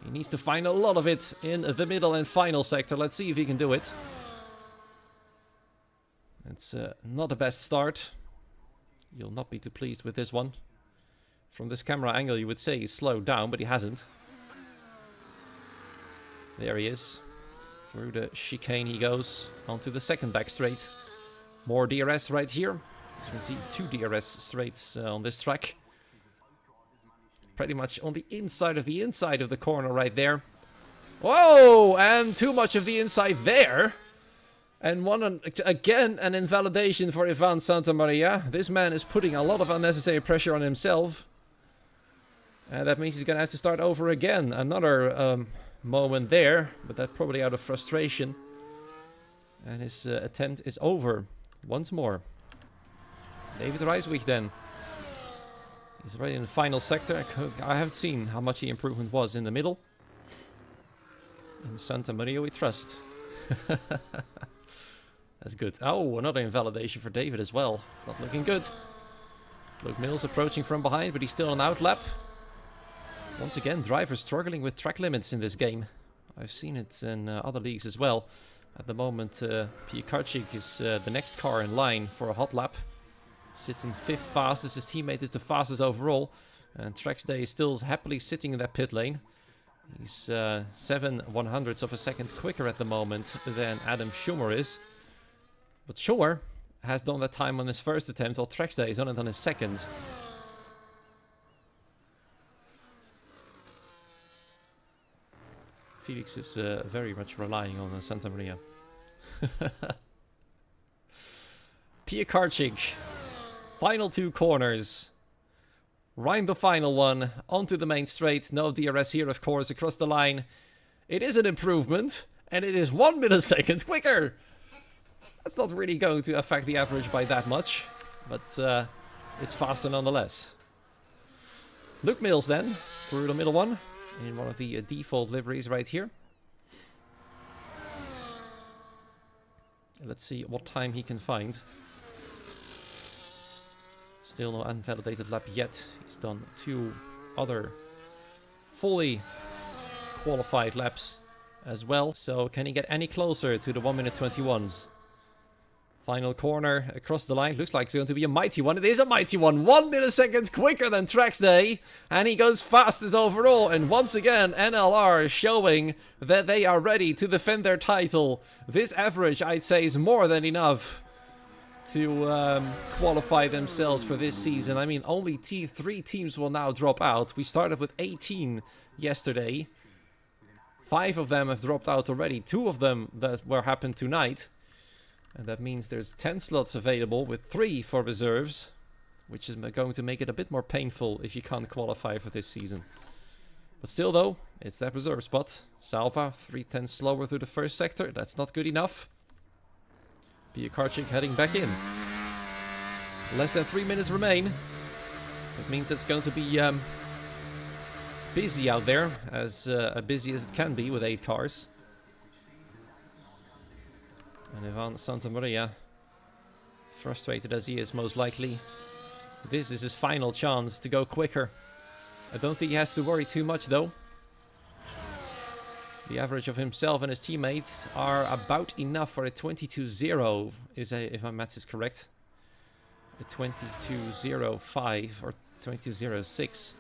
He needs to find a lot of it in the middle and final sector. Let's see if he can do it. It's not the best start. You'll not be too pleased with this one. From this camera angle you would say he's slowed down, but he hasn't. There he is. Through the chicane he goes, onto the second back straight. More DRS right here. As you can see, 2 DRS straights on this track. Pretty much on the inside of the corner right there. Whoa! And too much of the inside there. And again, an invalidation for Ivan Santamaria. This man is putting a lot of unnecessary pressure on himself. And that means he's going to have to start over again. Another moment there, but that's probably out of frustration. And his attempt is over once more. David Rijswijk then. He's right in the final sector. I haven't seen how much the improvement was in the middle. In Santamaria we trust. That's good. Oh, another invalidation for David as well. It's not looking good. Luke Mills approaching from behind, but he's still on outlap. Once again, drivers struggling with track limits in this game. I've seen it in other leagues as well. At the moment, Piekarczyk is the next car in line for a hot lap. Sits in 5th fastest. His teammate is the fastest overall. And Traxday is still happily sitting in that pit lane. He's 7/100ths of a second quicker at the moment than Adam Schumer is. But Schumer has done that time on his first attempt, while Traxday is on it on his second. Felix is very much relying on Santamaria. Piekarczyk. Final 2 corners. Right the final one. Onto the main straight. No DRS here, of course, across the line. It is an improvement. And it is 1 millisecond quicker. That's not really going to affect the average by that much. But it's faster nonetheless. Luke Mills then. Through the middle one. In one of the default liveries right here. Let's see what time he can find. Still no unvalidated lap yet. He's done 2 other fully qualified laps as well. So can he get any closer to the 1 minute 21s? Final corner across the line. Looks like it's going to be a mighty one. It is a mighty one. 1 millisecond quicker than Traxday. And he goes fastest overall. And once again, NLR showing that they are ready to defend their title. This average, I'd say, is more than enough to qualify themselves for this season. I mean, only 3 teams will now drop out. We started with 18 yesterday. 5 of them have dropped out already. 2 of them that were happened tonight. And that means there's 10 slots available with 3 for reserves, which is going to make it a bit more painful if you can't qualify for this season. But still though, it's that reserve spot. Salva, 3/10 slower through the first sector. That's not good enough. Piekarczyk heading back in. Less than 3 minutes remain. That means it's going to be busy out there, as busy as it can be with 8 cars. And Ivan Santamaria, frustrated as he is most likely, this is his final chance to go quicker. I don't think he has to worry too much though. The average of himself and his teammates are about enough for a 22.0, if my maths is correct. A 22.05 or 22.06.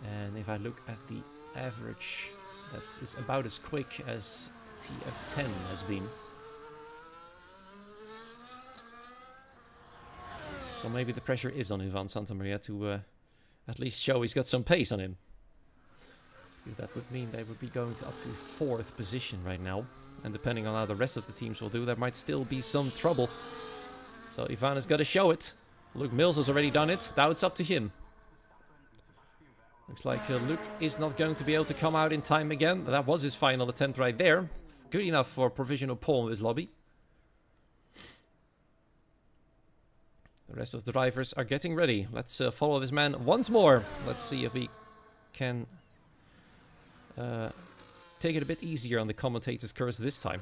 And if I look at the average, that's about as quick as TF10 has been. So maybe the pressure is on Ivan Santamaria to at least show he's got some pace on him. Because that would mean they would be going up to 4th position right now. And depending on how the rest of the teams will do, there might still be some trouble. So Ivan has got to show it. Luke Mills has already done it. Now it's up to him. Looks like Luke is not going to be able to come out in time again. That was his final attempt right there. Good enough for a provisional pole in this lobby. The rest of the drivers are getting ready. Let's follow this man once more. Let's see if we can take it a bit easier on the commentator's curse this time.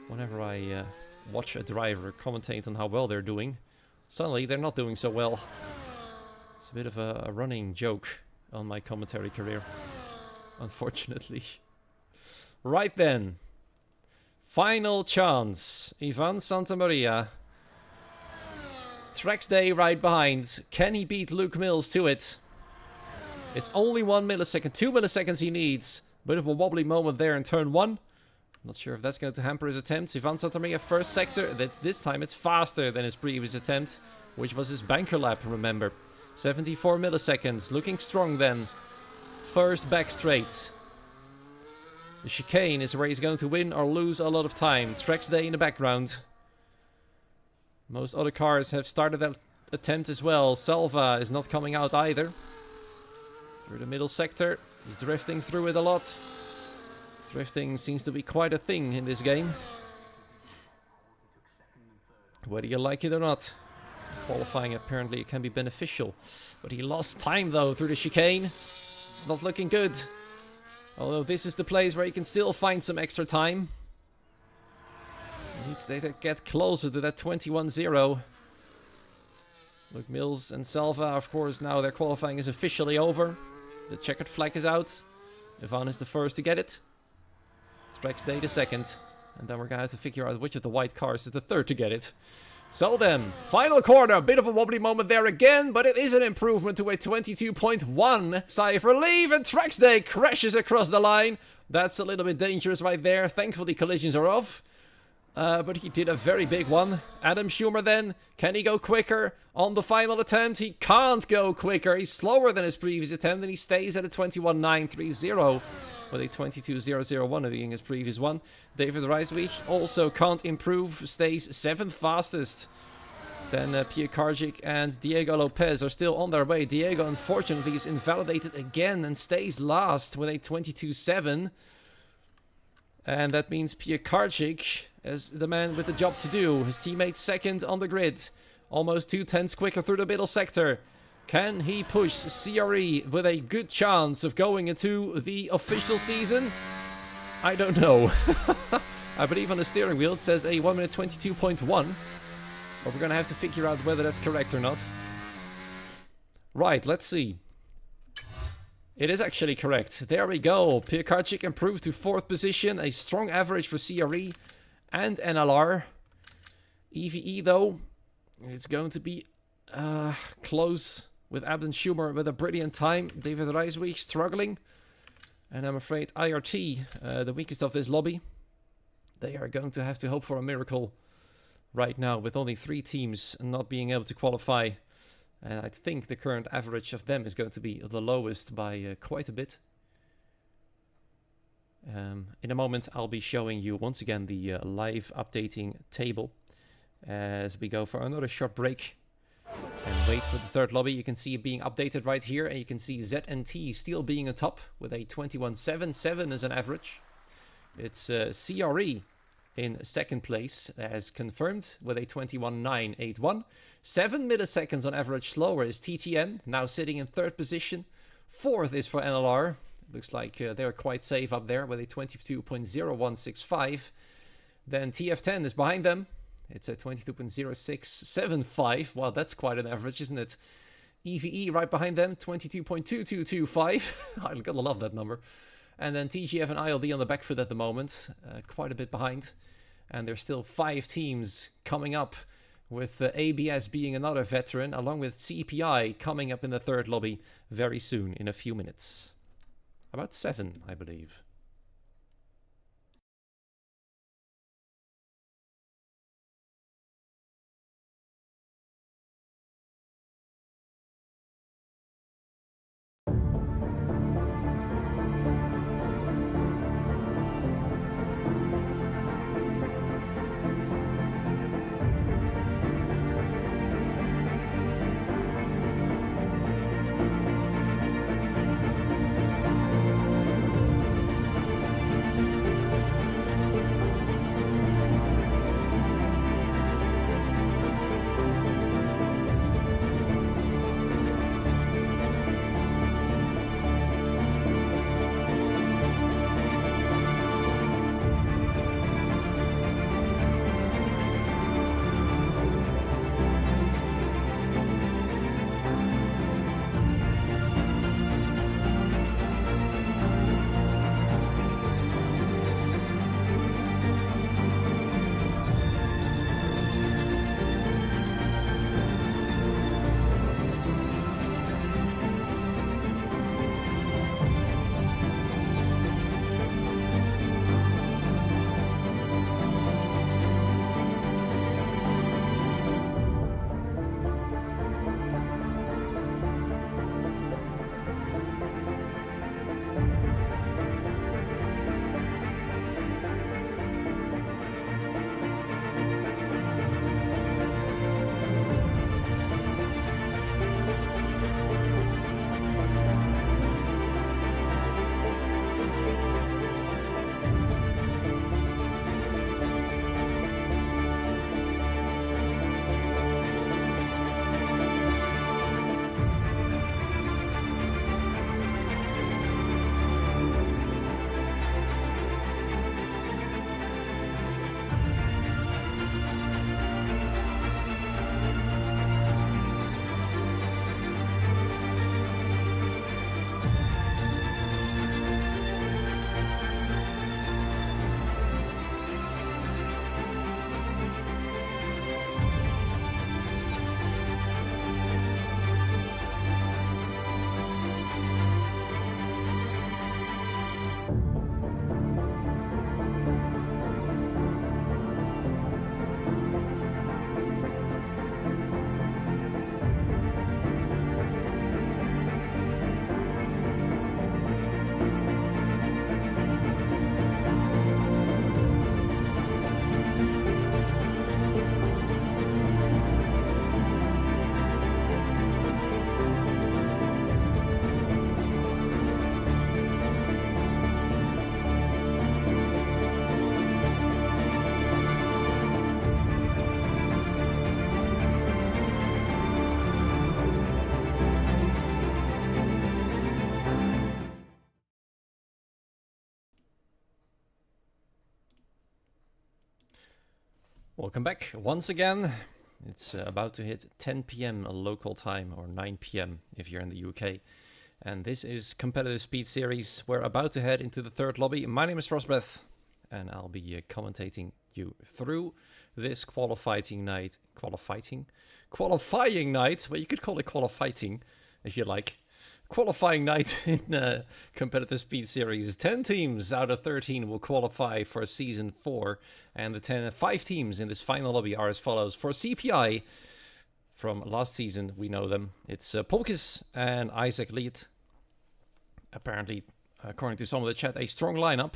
Whenever I watch a driver commentate on how well they're doing, suddenly they're not doing so well. It's a bit of a running joke on my commentary career, unfortunately. Right then. Final chance. Ivan Santamaria. Trax Day right behind. Can he beat Luke Mills to it? It's only 1 millisecond. 2 milliseconds he needs. Bit of a wobbly moment there in turn 1. Not sure if that's going to hamper his attempts. Ivan Santamaria first sector. This time it's faster than his previous attempt, which was his banker lap, remember. 74 milliseconds. Looking strong then. First back straight. The chicane is where he's going to win or lose a lot of time. Trax Day in the background. Most other cars have started that attempt as well. Salva is not coming out either. Through the middle sector. He's drifting through it a lot. Drifting seems to be quite a thing in this game. Whether you like it or not. Qualifying apparently can be beneficial. But he lost time though through the chicane. It's not looking good. Although this is the place where you can still find some extra time. He needs to get closer to that 21-0. Luke Mills and Salva, of course, now their qualifying is officially over. The checkered flag is out. Ivan is the first to get it. Trax Day the second. And then we're going to have to figure out which of the white cars is the third to get it. So then, final corner, a bit of a wobbly moment there again, but it is an improvement to a 22.1. Sigh of relief, and Trax Day crashes across the line. That's a little bit dangerous right there. Thankfully, collisions are off. But he did a very big one. Adam Schumer then, can he go quicker on the final attempt? He can't go quicker. He's slower than his previous attempt, and he stays at a 21.930. With a 22.001 being his previous one. David Reiswijk also can't improve, stays 7th fastest. Then Pierre Karjik and Diego Lopez are still on their way. Diego, unfortunately, is invalidated again and stays last with a 22.7. And that means Pierre Karjik is the man with the job to do. His teammate second on the grid. Almost 2/10 quicker through the middle sector. Can he push CRE with a good chance of going into the official season? I don't know. I believe on the steering wheel it says a 1 minute 22.1. But we're going to have to figure out whether that's correct or not. Right, let's see. It is actually correct. There we go. Pierre Karjik improved to 4th position. A strong average for CRE and NLR. EVE though, it's going to be close. With Abden Schumer with a brilliant time. David Reiswijk struggling. And I'm afraid IRT, the weakest of this lobby. They are going to have to hope for a miracle right now. With only 3 teams not being able to qualify. And I think the current average of them is going to be the lowest by quite a bit. In a moment I'll be showing you once again the live updating table. As we go for another short break. And wait for the third lobby. You can see it being updated right here. And you can see ZNT still being atop with a 21.77 as an average. It's CRE in second place as confirmed with a 21.981. 7 milliseconds on average slower is TTM. Now sitting in 3rd position. 4th is for NLR. Looks like they're quite safe up there with a 22.0165. Then TF10 is behind them. It's a 22.0675. Wow, that's quite an average, isn't it? EVE right behind them, 22.2225. I gotta love that number. And then TGF and ILD on the back foot at the moment. Quite a bit behind. And there's still 5 teams coming up, with ABS being another veteran, along with CPI coming up in the 3rd lobby very soon, in a few minutes. About 7, I believe. Welcome back once again. It's about to hit 10 p.m. local time, or 9 p.m. if you're in the UK. And this is Competitive Speed Series. We're about to head into the third lobby. My name is Frostbreath, and I'll be commentating you through this qualifying night. Qualifying night? Well, you could call it qualifying if you like. Qualifying night in Competitive Speed Series. 10 teams out of 13 will qualify for Season 4. And the 5 teams in this final lobby are as follows. For CPI, from last season, we know them. It's Polkis and Isaac Lead. Apparently, according to some of the chat, a strong lineup.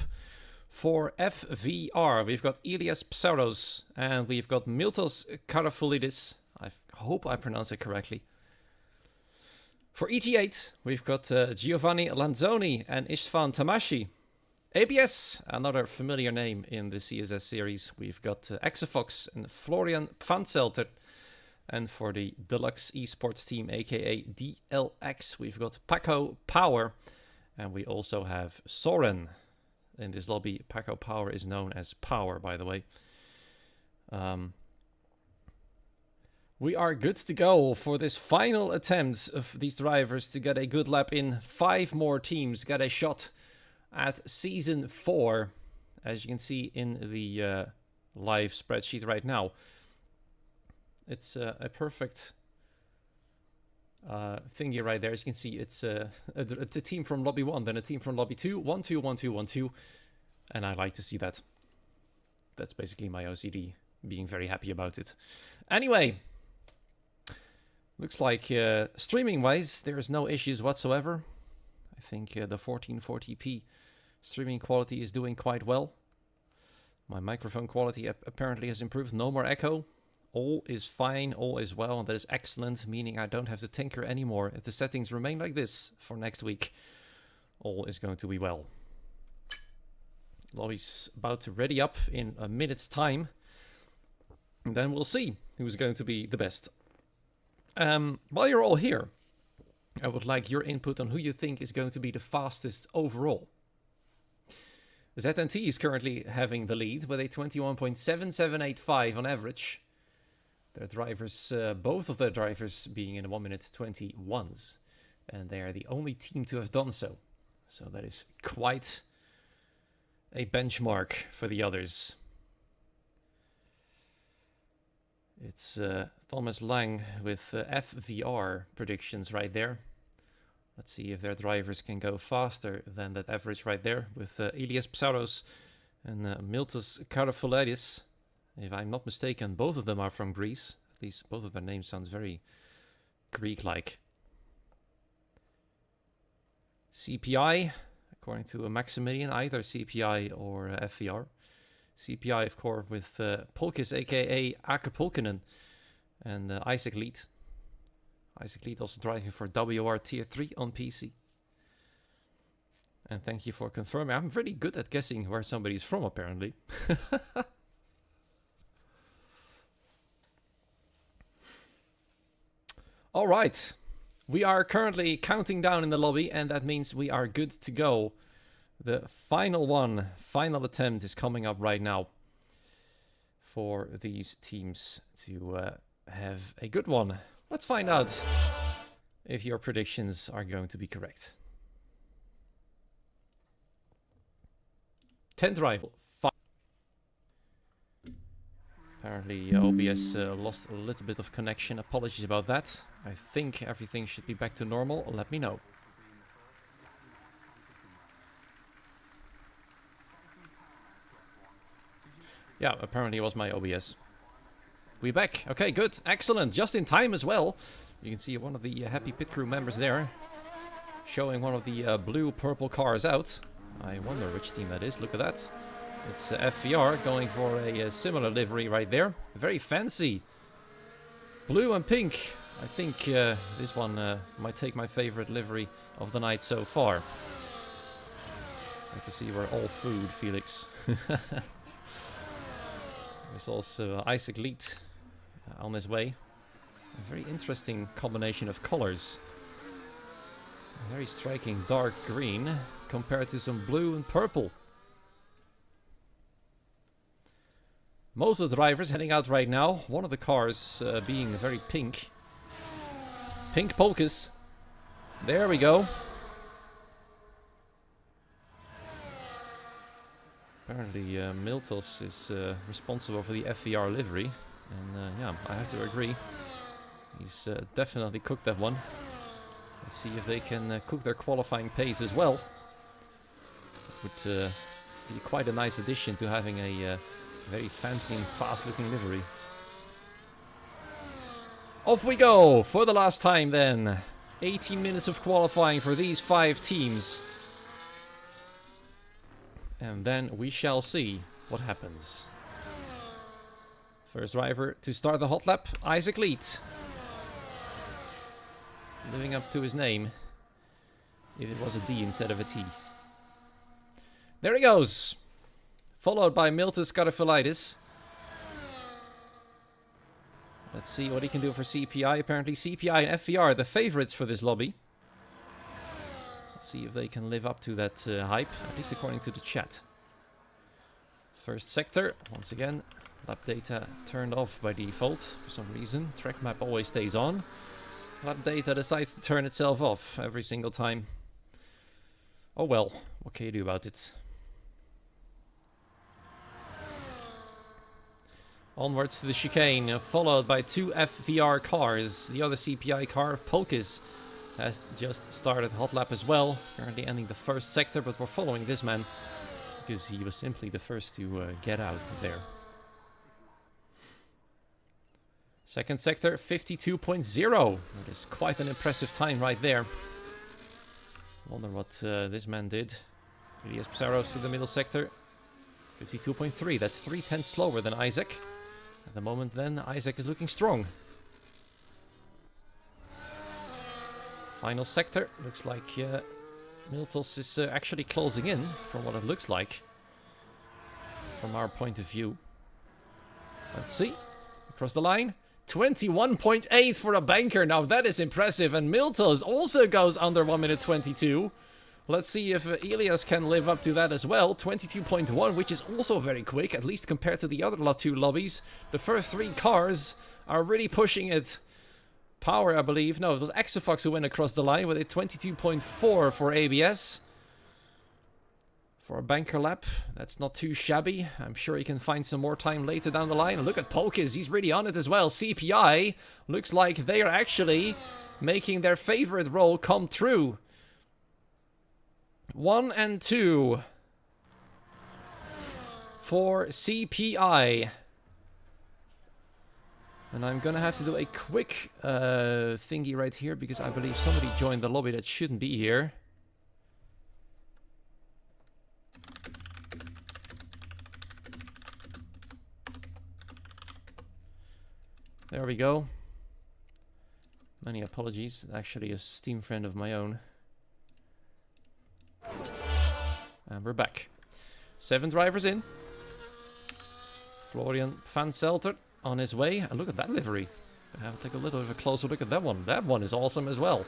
For FVR, we've got Elias Pseudos and we've got Miltos Karafoulidis. I hope I pronounced it correctly. For ET8, we've got Giovanni Lanzoni and Istvan Tamashi. ABS, another familiar name in the CSS series. We've got Exafox and Florian Pfanzelter. And for the Deluxe Esports team, aka DLX, we've got Paco Power. And we also have Soren in this lobby. Paco Power is known as Power, by the way. We are good to go for this final attempt of these drivers to get a good lap in. 5 more teams get a shot at Season 4, as you can see in the live spreadsheet right now. It's a perfect thingy right there. As you can see, it's a team from Lobby 1, then a team from Lobby 2, 1, 2, 1, 2, 1, 2. And I like to see that. That's basically my OCD being very happy about it. Anyway. Looks like streaming-wise, there's no issues whatsoever. I think the 1440p streaming quality is doing quite well. My microphone quality apparently has improved. No more echo. All is fine, all is well, and that is excellent, meaning I don't have to tinker anymore. If the settings remain like this for next week, all is going to be well. Lobby's about to ready up in a minute's time. And then we'll see who's going to be the best. While you're all here, I would like your input on who you think is going to be the fastest overall. ZNT is currently having the lead with a 21.7785 on average. Their drivers, both of their drivers being in 1 minute 21s. And they are the only team to have done so. So that is quite a benchmark for the others. It's Thomas Lang with FVR predictions right there. Let's see if their drivers can go faster than that average right there with Elias Psaudos and Miltos Karafoulidis. If I'm not mistaken, both of them are from Greece. At least both of their names sounds very Greek-like. CPI, according to Maximilian, either CPI or FVR. CPI, of course, with Polkis, aka Akapulkinen, and Isaac Lead. Isaac Lead also driving for WR Tier 3 on PC. And thank you for confirming. I'm really good at guessing where somebody's from, apparently. All right. We are currently counting down in the lobby, and that means we are good to go. The final attempt is coming up right now for these teams to have a good one. Let's find out if your predictions are going to be correct. 10th rival. Apparently OBS lost a little bit of connection. Apologies about that. I think everything should be back to normal. Let me know. Yeah, apparently it was my OBS. We back. Okay, good. Excellent. Just in time as well. You can see one of the happy pit crew members there. Showing one of the blue-purple cars out. I wonder which team that is. Look at that. It's FVR going for a similar livery right there. Very fancy. Blue and pink. I think this one might take my favorite livery of the night so far. Like to see we're all food, Felix. There's also Isaac Lead on his way. A very interesting combination of colors. A very striking dark green compared to some blue and purple. Most of the drivers heading out right now. One of the cars being very pink. Pink Pocus. There we go. Apparently Miltos is responsible for the FVR livery. And yeah, I have to agree. He's definitely cooked that one. Let's see if they can cook their qualifying pace as well. It would be quite a nice addition to having a very fancy and fast-looking livery. Off we go for the last time then. 18 minutes of qualifying for these 5 teams. And then we shall see what happens. First driver to start the hot lap, Isaac Leet. Living up to his name. If it was a D instead of a T. There he goes. Followed by Miltus Scarifiladis. Let's see what he can do for CPI. Apparently CPI and FVR are the favorites for this lobby. Let's see if they can live up to that hype, at least according to the chat. First sector, once again, lap data turned off by default for some reason. Track map always stays on. Lap data decides to turn itself off every single time. Oh well, what can you do about it? Onwards to the chicane, followed by 2 FVR cars. The other CPI car, Polkis, has just started hot lap as well. Currently ending the first sector, but we're following this man because he was simply the first to get out there. Second sector, 52.0. That is quite an impressive time right there. Wonder what this man did. Elias Psaros through the middle sector. 52.3. That's 3/10 slower than Isaac. At the moment then, Isaac is looking strong. Final sector. Looks like Miltos is actually closing in, from what it looks like. From our point of view. Let's see. Across the line. 21.8 for a banker. Now that is impressive. And Miltos also goes under 1 minute 22. Let's see if Elias can live up to that as well. 22.1, which is also very quick, at least compared to the other 2 lobbies. The first 3 cars are really pushing it. Power, I believe. No, it was Exofox who went across the line with a 22.4 for ABS. For a banker lap, that's not too shabby. I'm sure he can find some more time later down the line. And look at Polkis, he's really on it as well. CPI looks like they are actually making their favorite role come true. 1 and 2 for CPI. And I'm gonna have to do a quick thingy right here because I believe somebody joined the lobby that shouldn't be here. There we go. Many apologies. Actually a Steam friend of my own. And we're back. 7 drivers in. Florian Van Zelter on his way. And look at that livery. I have to take a little bit of a closer look at that one. That one is awesome as well.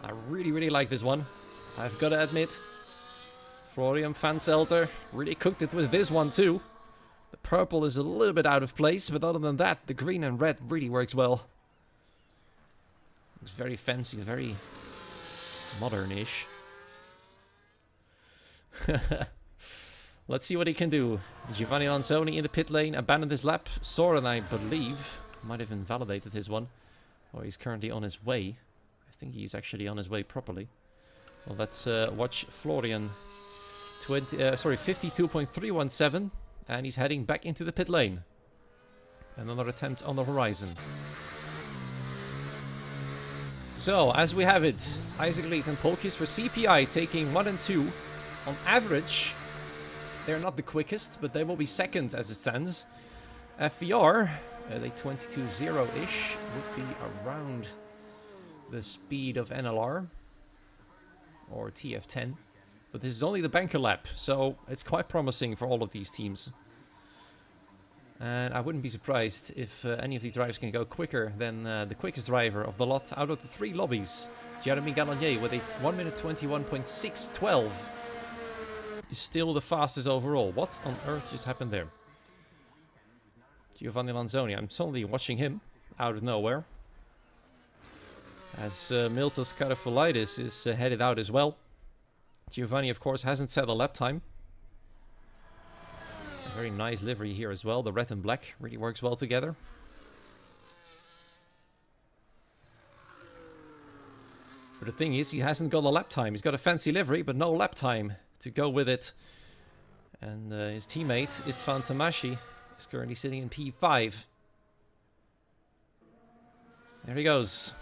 I really, really like this one. I've got to admit. Florian Van Zelter really cooked it with this one too. The purple is a little bit out of place, but other than that, the green and red really works well. It's very fancy, very modern-ish. Let's see what he can do. Giovanni Lanzoni in the pit lane, abandoned his lap. Soren, I believe, might have invalidated his one. Or he's currently on his way. I think he's actually on his way properly. Well, let's watch Florian. 52.317. And he's heading back into the pit lane. Another attempt on the horizon. So, as we have it, Isaac Leet and Polkis for CPI taking 1 and 2. On average, they're not the quickest, but they will be second as it stands. FVR, at a 22.0-ish, would be around the speed of NLR. Or TF10. But this is only the banker lap, so it's quite promising for all of these teams. And I wouldn't be surprised if any of these drivers can go quicker than the quickest driver of the lot out of the 3 lobbies. Jeremy Gallagher with a 1 minute 21.612 is still the fastest overall. What on earth just happened there? Giovanni Lanzoni. I'm suddenly watching him out of nowhere. As Miltos Karafulaitis is headed out as well. Giovanni, of course, hasn't set a lap time. A very nice livery here as well. The red and black really works well together. But the thing is, he hasn't got a lap time. He's got a fancy livery, but no lap time to go with it. And his teammate, Istvan Tamashi, is currently sitting in P5. There he goes.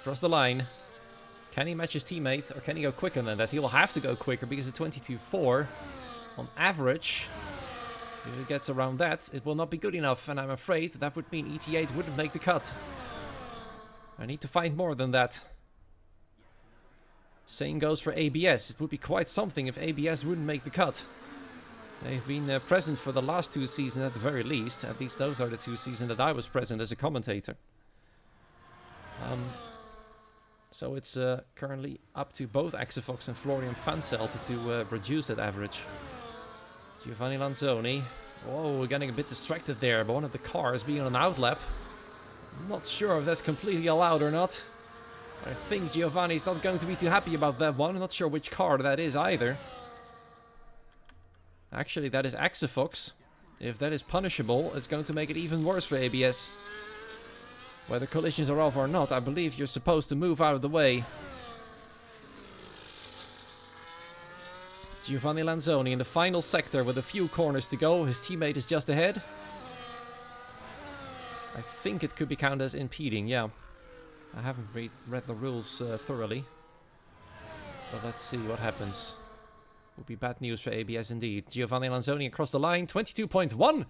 Across the line. Can he match his teammate, or can he go quicker than that? He'll have to go quicker because of 22.4 on average. If it gets around that, it will not be good enough. And I'm afraid that would mean ET8 wouldn't make the cut. I need to find more than that. Same goes for ABS. It would be quite something if ABS wouldn't make the cut. They've been present for the last 2 seasons at the very least. At least those are the 2 seasons that I was present as a commentator. So it's currently up to both Axefox and Florian Fanselt to reduce that average. Giovanni Lanzoni. Whoa, we're getting a bit distracted there by one of the cars being on an outlap. I'm not sure if that's completely allowed or not. I think Giovanni's not going to be too happy about that one. I'm not sure which car that is either. Actually, that is Axefox. If that is punishable, it's going to make it even worse for ABS. Whether collisions are off or not, I believe you're supposed to move out of the way. Giovanni Lanzoni in the final sector with a few corners to go. His teammate is just ahead. I think it could be counted as impeding, yeah. I haven't read the rules thoroughly. But let's see what happens. Would be bad news for ABS indeed. Giovanni Lanzoni across the line, 22.1.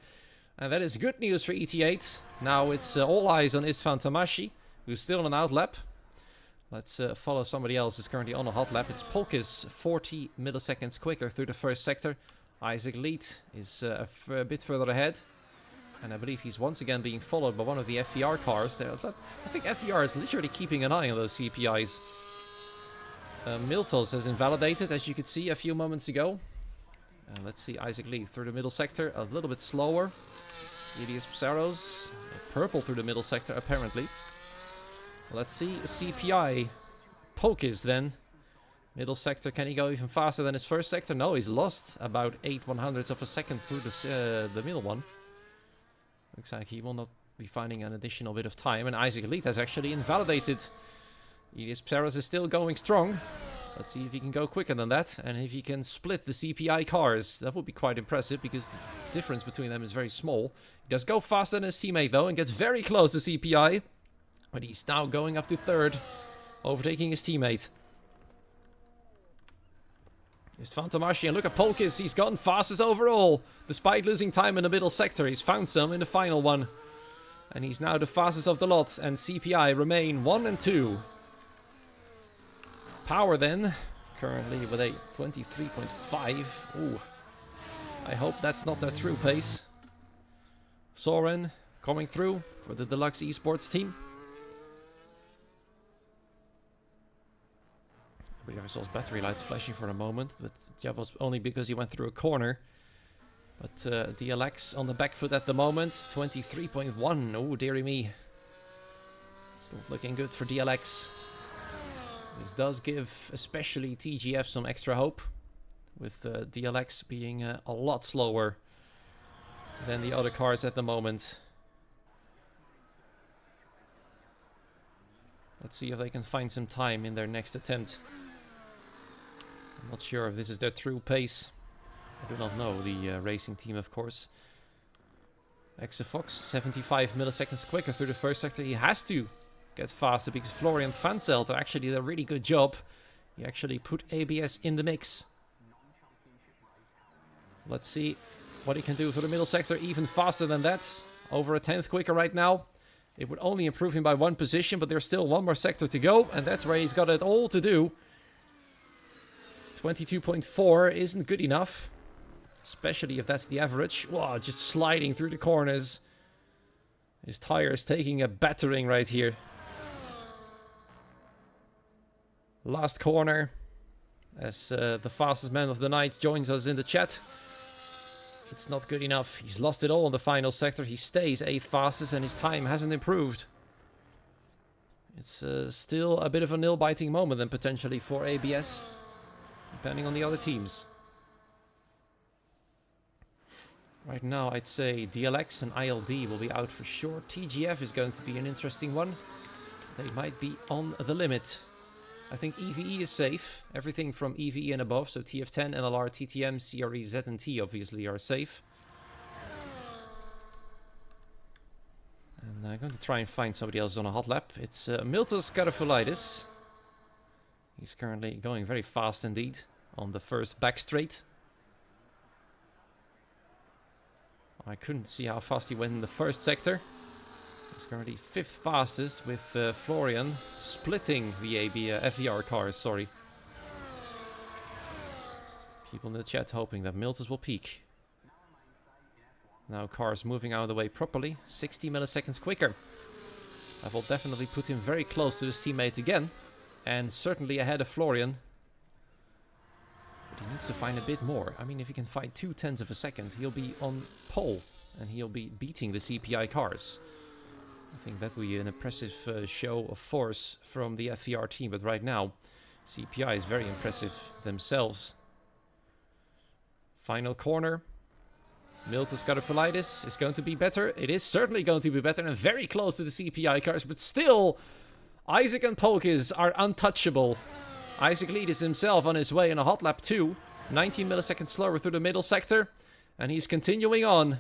And that is good news for ET8. Now it's all eyes on Istvan Tamashi, who's still on an outlap. Let's follow somebody else who's currently on a hot lap. It's Polkis, 40 milliseconds quicker through the first sector. Isaac Leet is a bit further ahead. And I believe he's once again being followed by one of the FVR cars. There, I think FVR is literally keeping an eye on those CPIs. Miltos has invalidated, as you could see a few moments ago. Let's see Isaac Lee through the middle sector, a little bit slower. Elias Psaros, purple through the middle sector, apparently. Let's see CPI. Polkis then. Middle sector, can he go even faster than his first sector? No, he's lost about 8/100ths of a second through the middle one. Looks like he will not be finding an additional bit of time. And Isaac Elite has actually invalidated. Elias Psaros is still going strong. Let's see if he can go quicker than that. And if he can split the CPI cars. That would be quite impressive because the difference between them is very small. He does go faster than his teammate though and gets very close to CPI. But he's now going up to third. Overtaking his teammate. It's Fantamashi, and look at Polkis, he's gone fastest overall. Despite losing time in the middle sector, he's found some in the final one. And he's now the fastest of the lot, and CPI remain 1 and 2. Power then, currently with a 23.5. Ooh, I hope that's not their true pace. Soren coming through for the Deluxe Esports team. I believe I saw his battery light flashing for a moment, but that was only because he went through a corner. But DLX on the back foot at the moment, 23.1. Oh, dearie me. It's not looking good for DLX. This does give especially TGF some extra hope, with DLX being a lot slower than the other cars at the moment. Let's see if they can find some time in their next attempt. I'm not sure if this is their true pace. I do not know the racing team, of course. Exafox, 75 milliseconds quicker through the first sector. He has to get faster because Florian Fanselt actually did a really good job. He actually put ABS in the mix. Let's see what he can do for the middle sector. Even faster than that. Over a 10th quicker right now. It would only improve him by 1 position, but there's still 1 more sector to go. And that's where he's got it all to do. 22.4 isn't good enough. Especially if that's the average. Wow, just sliding through the corners. His tires taking a battering right here. Last corner. As the fastest man of the night joins us in the chat. It's not good enough. He's lost it all in the final sector. He stays 8th fastest and his time hasn't improved. It's still a bit of a nail-biting moment then potentially for ABS, depending on the other teams. Right now I'd say DLX and ILD will be out for sure. TGF is going to be an interesting one. They might be on the limit. I think EVE is safe. Everything from EVE and above, so TF10, NLR, TTM, CRE, Z and T obviously are safe. And I'm going to try and find somebody else on a hot lap. It's Miltos Karafulidis. He's currently going very fast indeed on the first back straight. I couldn't see how fast he went in the first sector. He's currently 5th fastest with Florian splitting the FVR cars, sorry. People in the chat hoping that Miltos will peak. Now cars moving out of the way properly, 60 milliseconds quicker. That will definitely put him very close to his teammate again. And certainly ahead of Florian. But he needs to find a bit more. I mean, if he can find 0.2 of a second, he'll be on pole. And he'll be beating the CPI cars. I think that would be an impressive show of force from the FVR team. But right now, CPI is very impressive themselves. Final corner. Miltos Karafulidis is going to be better. It is certainly going to be better and very close to the CPI cars. But still, Isaac and Polkis are untouchable. Isaac Lead is himself on his way in a hot lap 2. 19 milliseconds slower through the middle sector. And he's continuing on.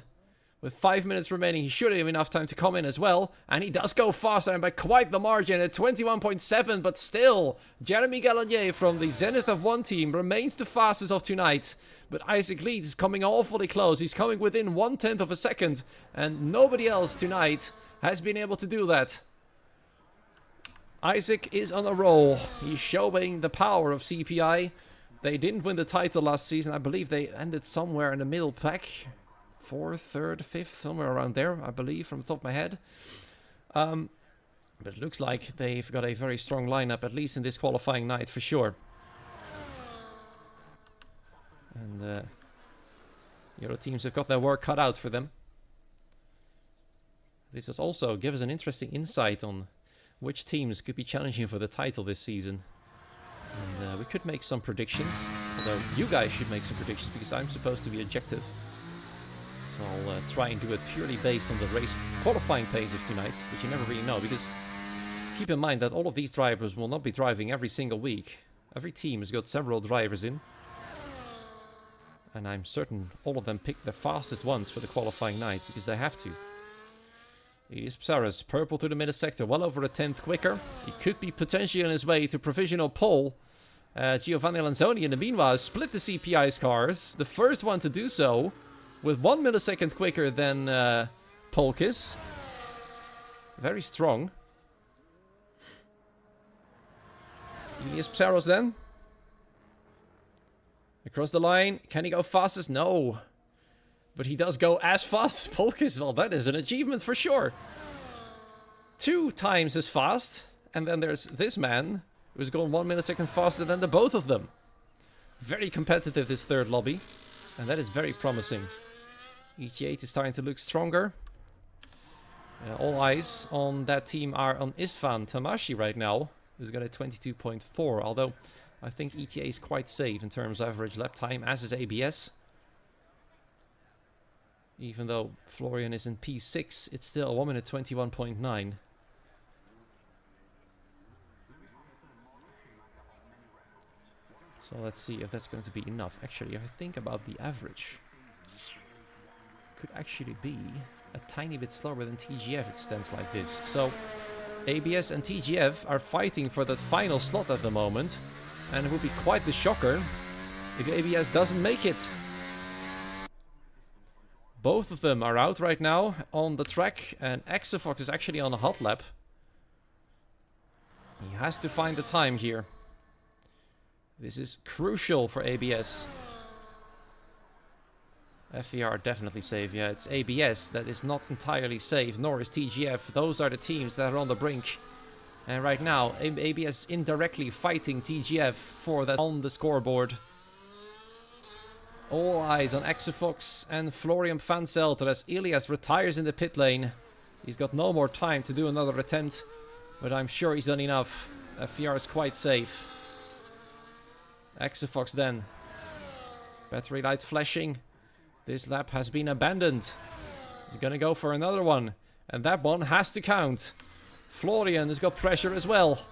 With 5 minutes remaining, he should have enough time to come in as well. And he does go faster and by quite the margin at 21.7. But still, Jeremy Gallagher from the Zenith of One team remains the fastest of tonight. But Isaac Leeds is coming awfully close. He's coming within 1/10 of a second. And nobody else tonight has been able to do that. Isaac is on a roll. He's showing the power of CPI. They didn't win the title last season. I believe they ended somewhere in the middle pack. 4th, 3rd, 5th, somewhere around there, I believe, from the top of my head. But it looks like they've got a very strong lineup, at least in this qualifying night, for sure. And the other teams have got their work cut out for them. This has also given us an interesting insight on which teams could be challenging for the title this season. And we could make some predictions, although you guys should make some predictions, because I'm supposed to be objective. So I'll try and do it purely based on the race qualifying pace of tonight, which you never really know, because keep in mind that all of these drivers will not be driving every single week. Every team has got several drivers in. And I'm certain all of them pick the fastest ones for the qualifying night, because they have to. It is Psaras, purple through the middle sector, well over a 10th quicker. He could be potentially on his way to provisional pole. Giovanni Lanzoni in the meanwhile split the CPI's cars. The first one to do so. With 1 millisecond quicker than Polkis. Very strong. Elias Psaros then. Across the line. Can he go fastest? No. But he does go as fast as Polkis. Well, that is an achievement for sure. 2 times as fast. And then there's this man who's going 1 millisecond faster than the both of them. Very competitive, this third lobby. And that is very promising. ET8 is starting to look stronger. All eyes on that team are on Istvan Tamashi right now, who's got a 22.4. Although I think ETA is quite safe in terms of average lap time, as is ABS. Even though Florian is in P6, it's still a 1 minute 21.9. So let's see if that's going to be enough. Actually, if I think about the average, could actually be a tiny bit slower than TGF. It stands like this. So ABS and TGF are fighting for that final slot at the moment, and it would be quite the shocker if ABS doesn't make it. Both of them are out right now on the track, and Exafox is actually on a hot lap. He has to find the time here. This is crucial for ABS. FVR definitely safe. Yeah, it's ABS that is not entirely safe, nor is TGF. Those are the teams that are on the brink. And right now, ABS indirectly fighting TGF for that on the scoreboard. All eyes on Exafox and Florian Fanselter as Elias retires in the pit lane. He's got no more time to do another attempt, but I'm sure he's done enough. FVR is quite safe. Exafox then. Battery light flashing. This lap has been abandoned. He's gonna go for another one, and that one has to count. Florian has got pressure as well.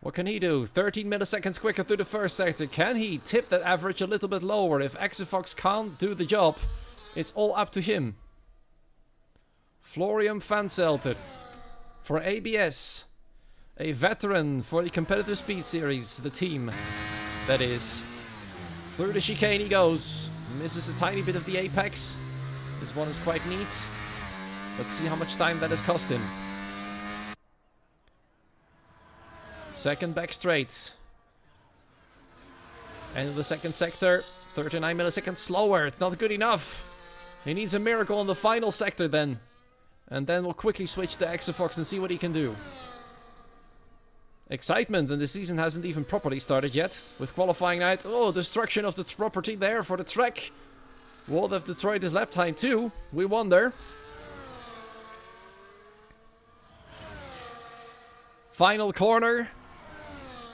What can he do? 13 milliseconds quicker through the first sector. Can he tip that average a little bit lower? If Exafox can't do the job, it's all up to him. Florian Fanselter for ABS. A veteran for the competitive speed series, the team, that is. Through the chicane he goes. Misses a tiny bit of the apex. This one is quite neat. Let's see how much time that has cost him. Second back straight. End of the second sector. 39 milliseconds slower. It's not good enough. He needs a miracle in the final sector then. And then we'll quickly switch to Exafox and see what he can do. Excitement, and the season hasn't even properly started yet. With qualifying night. Oh, destruction of the property there for the track. Would have destroyed his lap time too. We wonder. Final corner.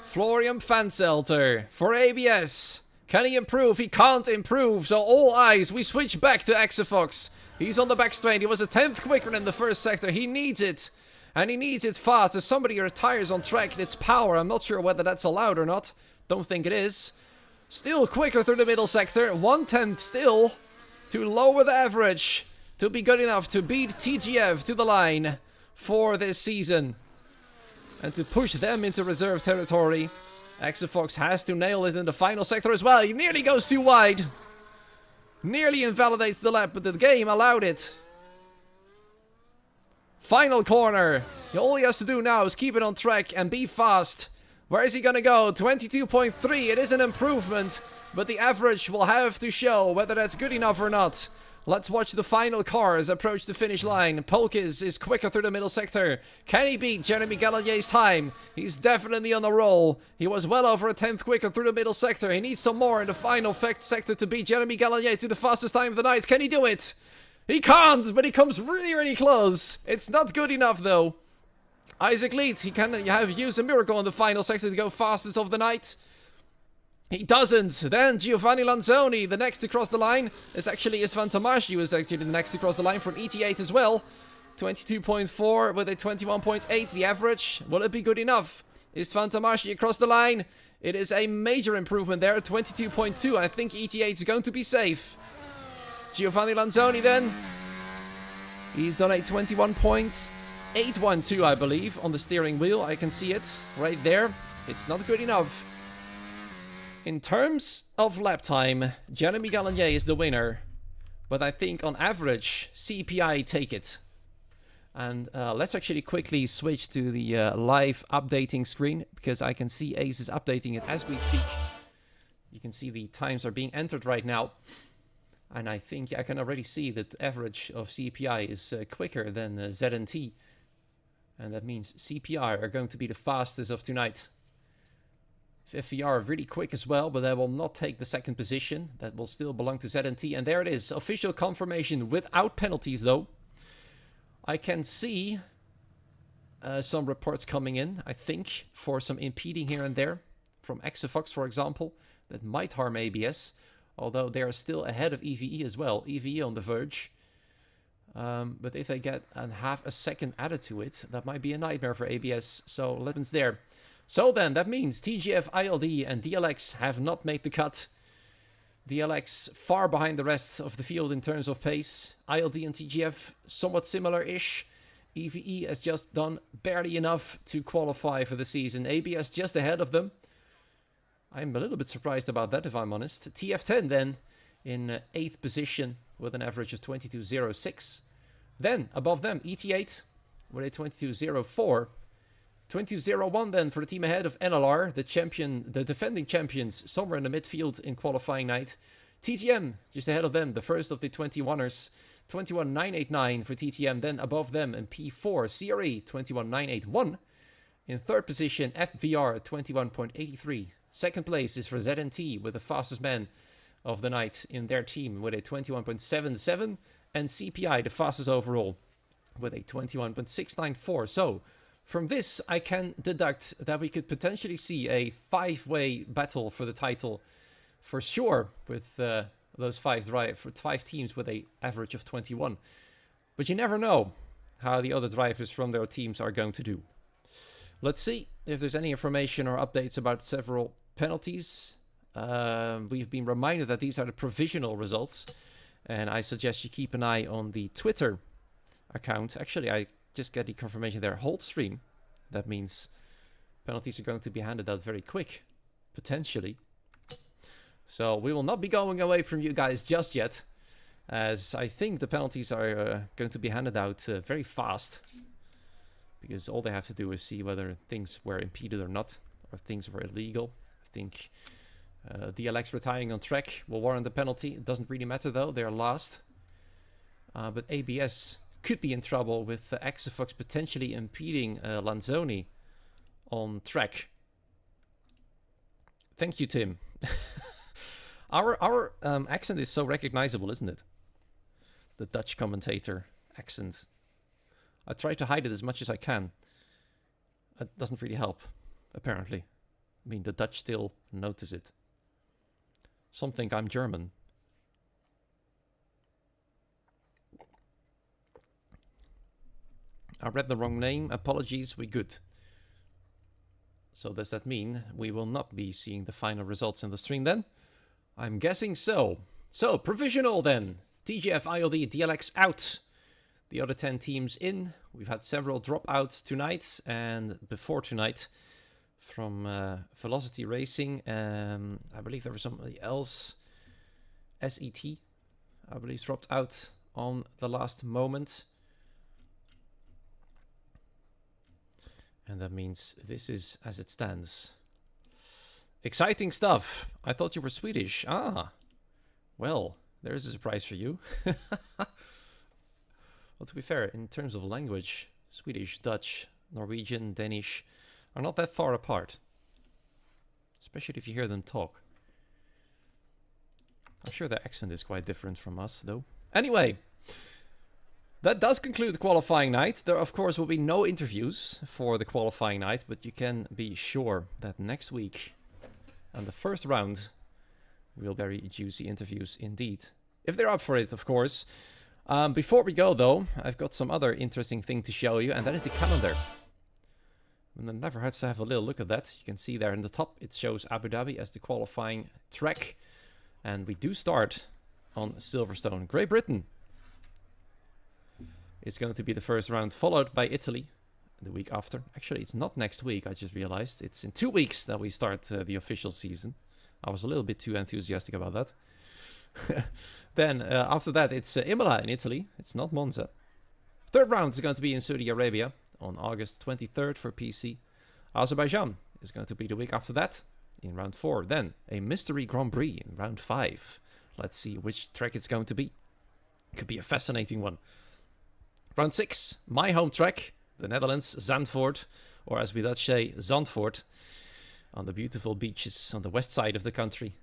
Florian Fanselter for ABS. Can he improve? He can't improve. So all eyes. We switch back to Exafox. He's on the back straight. He was a 10th quicker in the first sector. He needs it. And he needs it fast. As somebody retires on track, it's power. I'm not sure whether that's allowed or not. Don't think it is. Still quicker through the middle sector. 1/10 still. To lower the average. To be good enough to beat TGF to the line for this season. And to push them into reserve territory. Exafox has to nail it in the final sector as well. He nearly goes too wide. Nearly invalidates the lap, but the game allowed it. Final corner. All he has to do now is keep it on track and be fast. Where is he gonna go? 22.3. It is an improvement, but the average will have to show whether that's good enough or not. Let's watch the final cars approach the finish line. Polkis is quicker through the middle sector. Can he beat Jeremy Gallagher's time? He's definitely on the roll. He was well over a 10th quicker through the middle sector. He needs some more in the final sector to beat Jeremy Gallagher to the fastest time of the night. Can he do it? He can't, but he comes really, really close. It's not good enough, though. Isaac Leeds, he can have used a miracle in the final sector to go fastest of the night. He doesn't. Then Giovanni Lanzoni, the next to cross the line, is actually Istvan Tomash. He was actually the next to cross the line from ET8 as well. 22.4 with a 21.8, the average. Will it be good enough? Istvan Tomash across the line. It is a major improvement there, 22.2. I think ET8 is going to be safe. Giovanni Lanzoni then. He's done a 21.812, I believe, on the steering wheel. I can see it right there. It's not good enough. In terms of lap time, Jeremy Gallagher is the winner. But I think on average, CPI take it. And let's actually quickly switch to the live updating screen, because I can see Ace is updating it as we speak. You can see the times are being entered right now. And I think I can already see that the average of CPI is quicker than ZNT. And that means CPI are going to be the fastest of tonight. FVR are really quick as well, but they will not take the second position. That will still belong to ZNT. And there it is. Official confirmation without penalties, though. I can see some reports coming in, I think, for some impeding here and there. From Exafox, for example. That might harm ABS. Although they are still ahead of EVE as well. EVE on the verge. But if they get half a second added to it, that might be a nightmare for ABS. So let's there. So then, that means TGF, ILD, and DLX have not made the cut. DLX far behind the rest of the field in terms of pace. ILD and TGF somewhat similar-ish. EVE has just done barely enough to qualify for the season. ABS just ahead of them. I'm a little bit surprised about that, if I'm honest. TF10 then in 8th position with an average of 22.06. Then, above them, ET8 with a 22.04. 22.01 then for the team ahead of NLR, the defending champions, somewhere in the midfield in qualifying night. TTM just ahead of them, the first of the 21ers. 21.989 for TTM, then above them in P4, CRE 21.981. In third position, FVR 21.83. Second place is for ZNT with the fastest man of the night in their team with a 21.77, and CPI, the fastest overall, with a 21.694. So from this, I can deduct that we could potentially see a 5-way battle for the title for sure, with those 5 teams with a average of 21. But you never know how the other drivers from their teams are going to do. Let's see if there's any information or updates about several penalties. We've been reminded that these are the provisional results, and I suggest you keep an eye on the Twitter account. Actually, I just get the confirmation there. Hold stream. That means penalties are going to be handed out very quick, potentially. So we will not be going away from you guys just yet, as I think the penalties are going to be handed out very fast, because all they have to do is see whether things were impeded or not, or things were illegal. I think DLX retiring on track will warrant a penalty. It doesn't really matter though, they're last. But ABS could be in trouble with Exafox potentially impeding Lanzoni on track. Thank you, Tim. Our accent is so recognizable, isn't it? The Dutch commentator accent. I try to hide it as much as I can. It doesn't really help, apparently. I mean, the Dutch still notice it. Some think I'm German. I read the wrong name. Apologies, we good. So does that mean we will not be seeing the final results in the stream then? I'm guessing so. So, provisional then. TGF, ILD, DLX out. The other 10 teams in. We've had several dropouts tonight and before tonight from Velocity Racing. I believe there was somebody else. SET, I believe, dropped out on the last moment. And that means this is as it stands. Exciting stuff. I thought you were Swedish. Ah, well, there's a surprise for you. Well, to be fair, in terms of language, Swedish, Dutch, Norwegian, Danish are not that far apart. Especially if you hear them talk. I'm sure their accent is quite different from us, though. Anyway, that does conclude the qualifying night. There, of course, will be no interviews for the qualifying night, but you can be sure that next week, on the first round, we'll very juicy interviews indeed. If they're up for it, of course. Before we go, though, I've got some other interesting thing to show you, and that is the calendar. And it never hurts to have a little look at that. You can see there in the top, it shows Abu Dhabi as the qualifying track. And we do start on Silverstone, Great Britain. It's going to be the first round, followed by Italy the week after. Actually, it's not next week, I just realized. It's in 2 weeks that we start the official season. I was a little bit too enthusiastic about that. Then, after that, it's Imola in Italy. It's not Monza. Third round is going to be in Saudi Arabia on August 23rd for PC. Azerbaijan is going to be the week after that in round 4. Then, a mystery Grand Prix in round 5. Let's see which track it's going to be. Could be a fascinating one. Round 6, my home track, the Netherlands, Zandvoort, or as we Dutch say, Zandvoort, on the beautiful beaches on the west side of the country,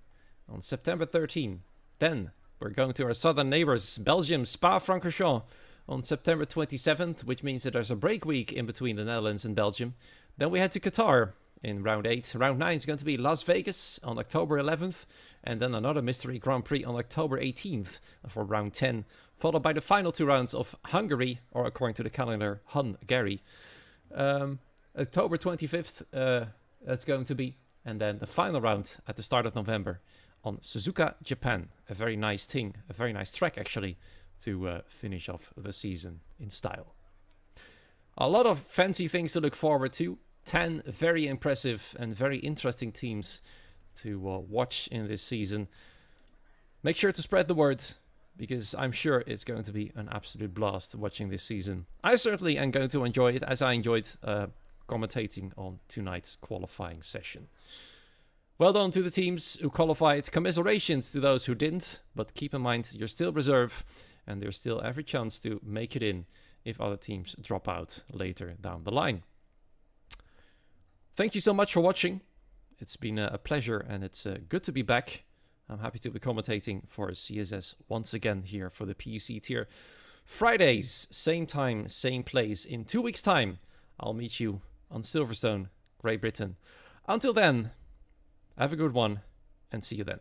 on September 13. Then, we're going to our southern neighbors, Belgium, Spa-Francorchamps, on September 27th, which means that there's a break week in between the Netherlands and Belgium. Then we head to Qatar in round 8. Round 9 is going to be Las Vegas on October 11th, and then another mystery Grand Prix on October 18th for round 10, followed by the final 2 rounds of Hungary, or according to the calendar, Hungary. October 25th, that's going to be, and then the final round at the start of November on Suzuka, Japan. A very nice thing, a very nice track actually, to finish off the season in style. A lot of fancy things to look forward to. 10 very impressive and very interesting teams to watch in this season. Make sure to spread the word, because I'm sure it's going to be an absolute blast watching this season. I certainly am going to enjoy it, as I enjoyed commentating on tonight's qualifying session. Well done to the teams who qualified. Commiserations to those who didn't, but keep in mind you're still reserve, and there's still every chance to make it in if other teams drop out later down the line. Thank you so much for watching. It's been a pleasure, and it's good to be back. I'm happy to be commentating for CSS once again here for the PUC tier. Fridays, same time, same place. In 2 weeks' time, I'll meet you on Silverstone, Great Britain. Until then, have a good one, and see you then.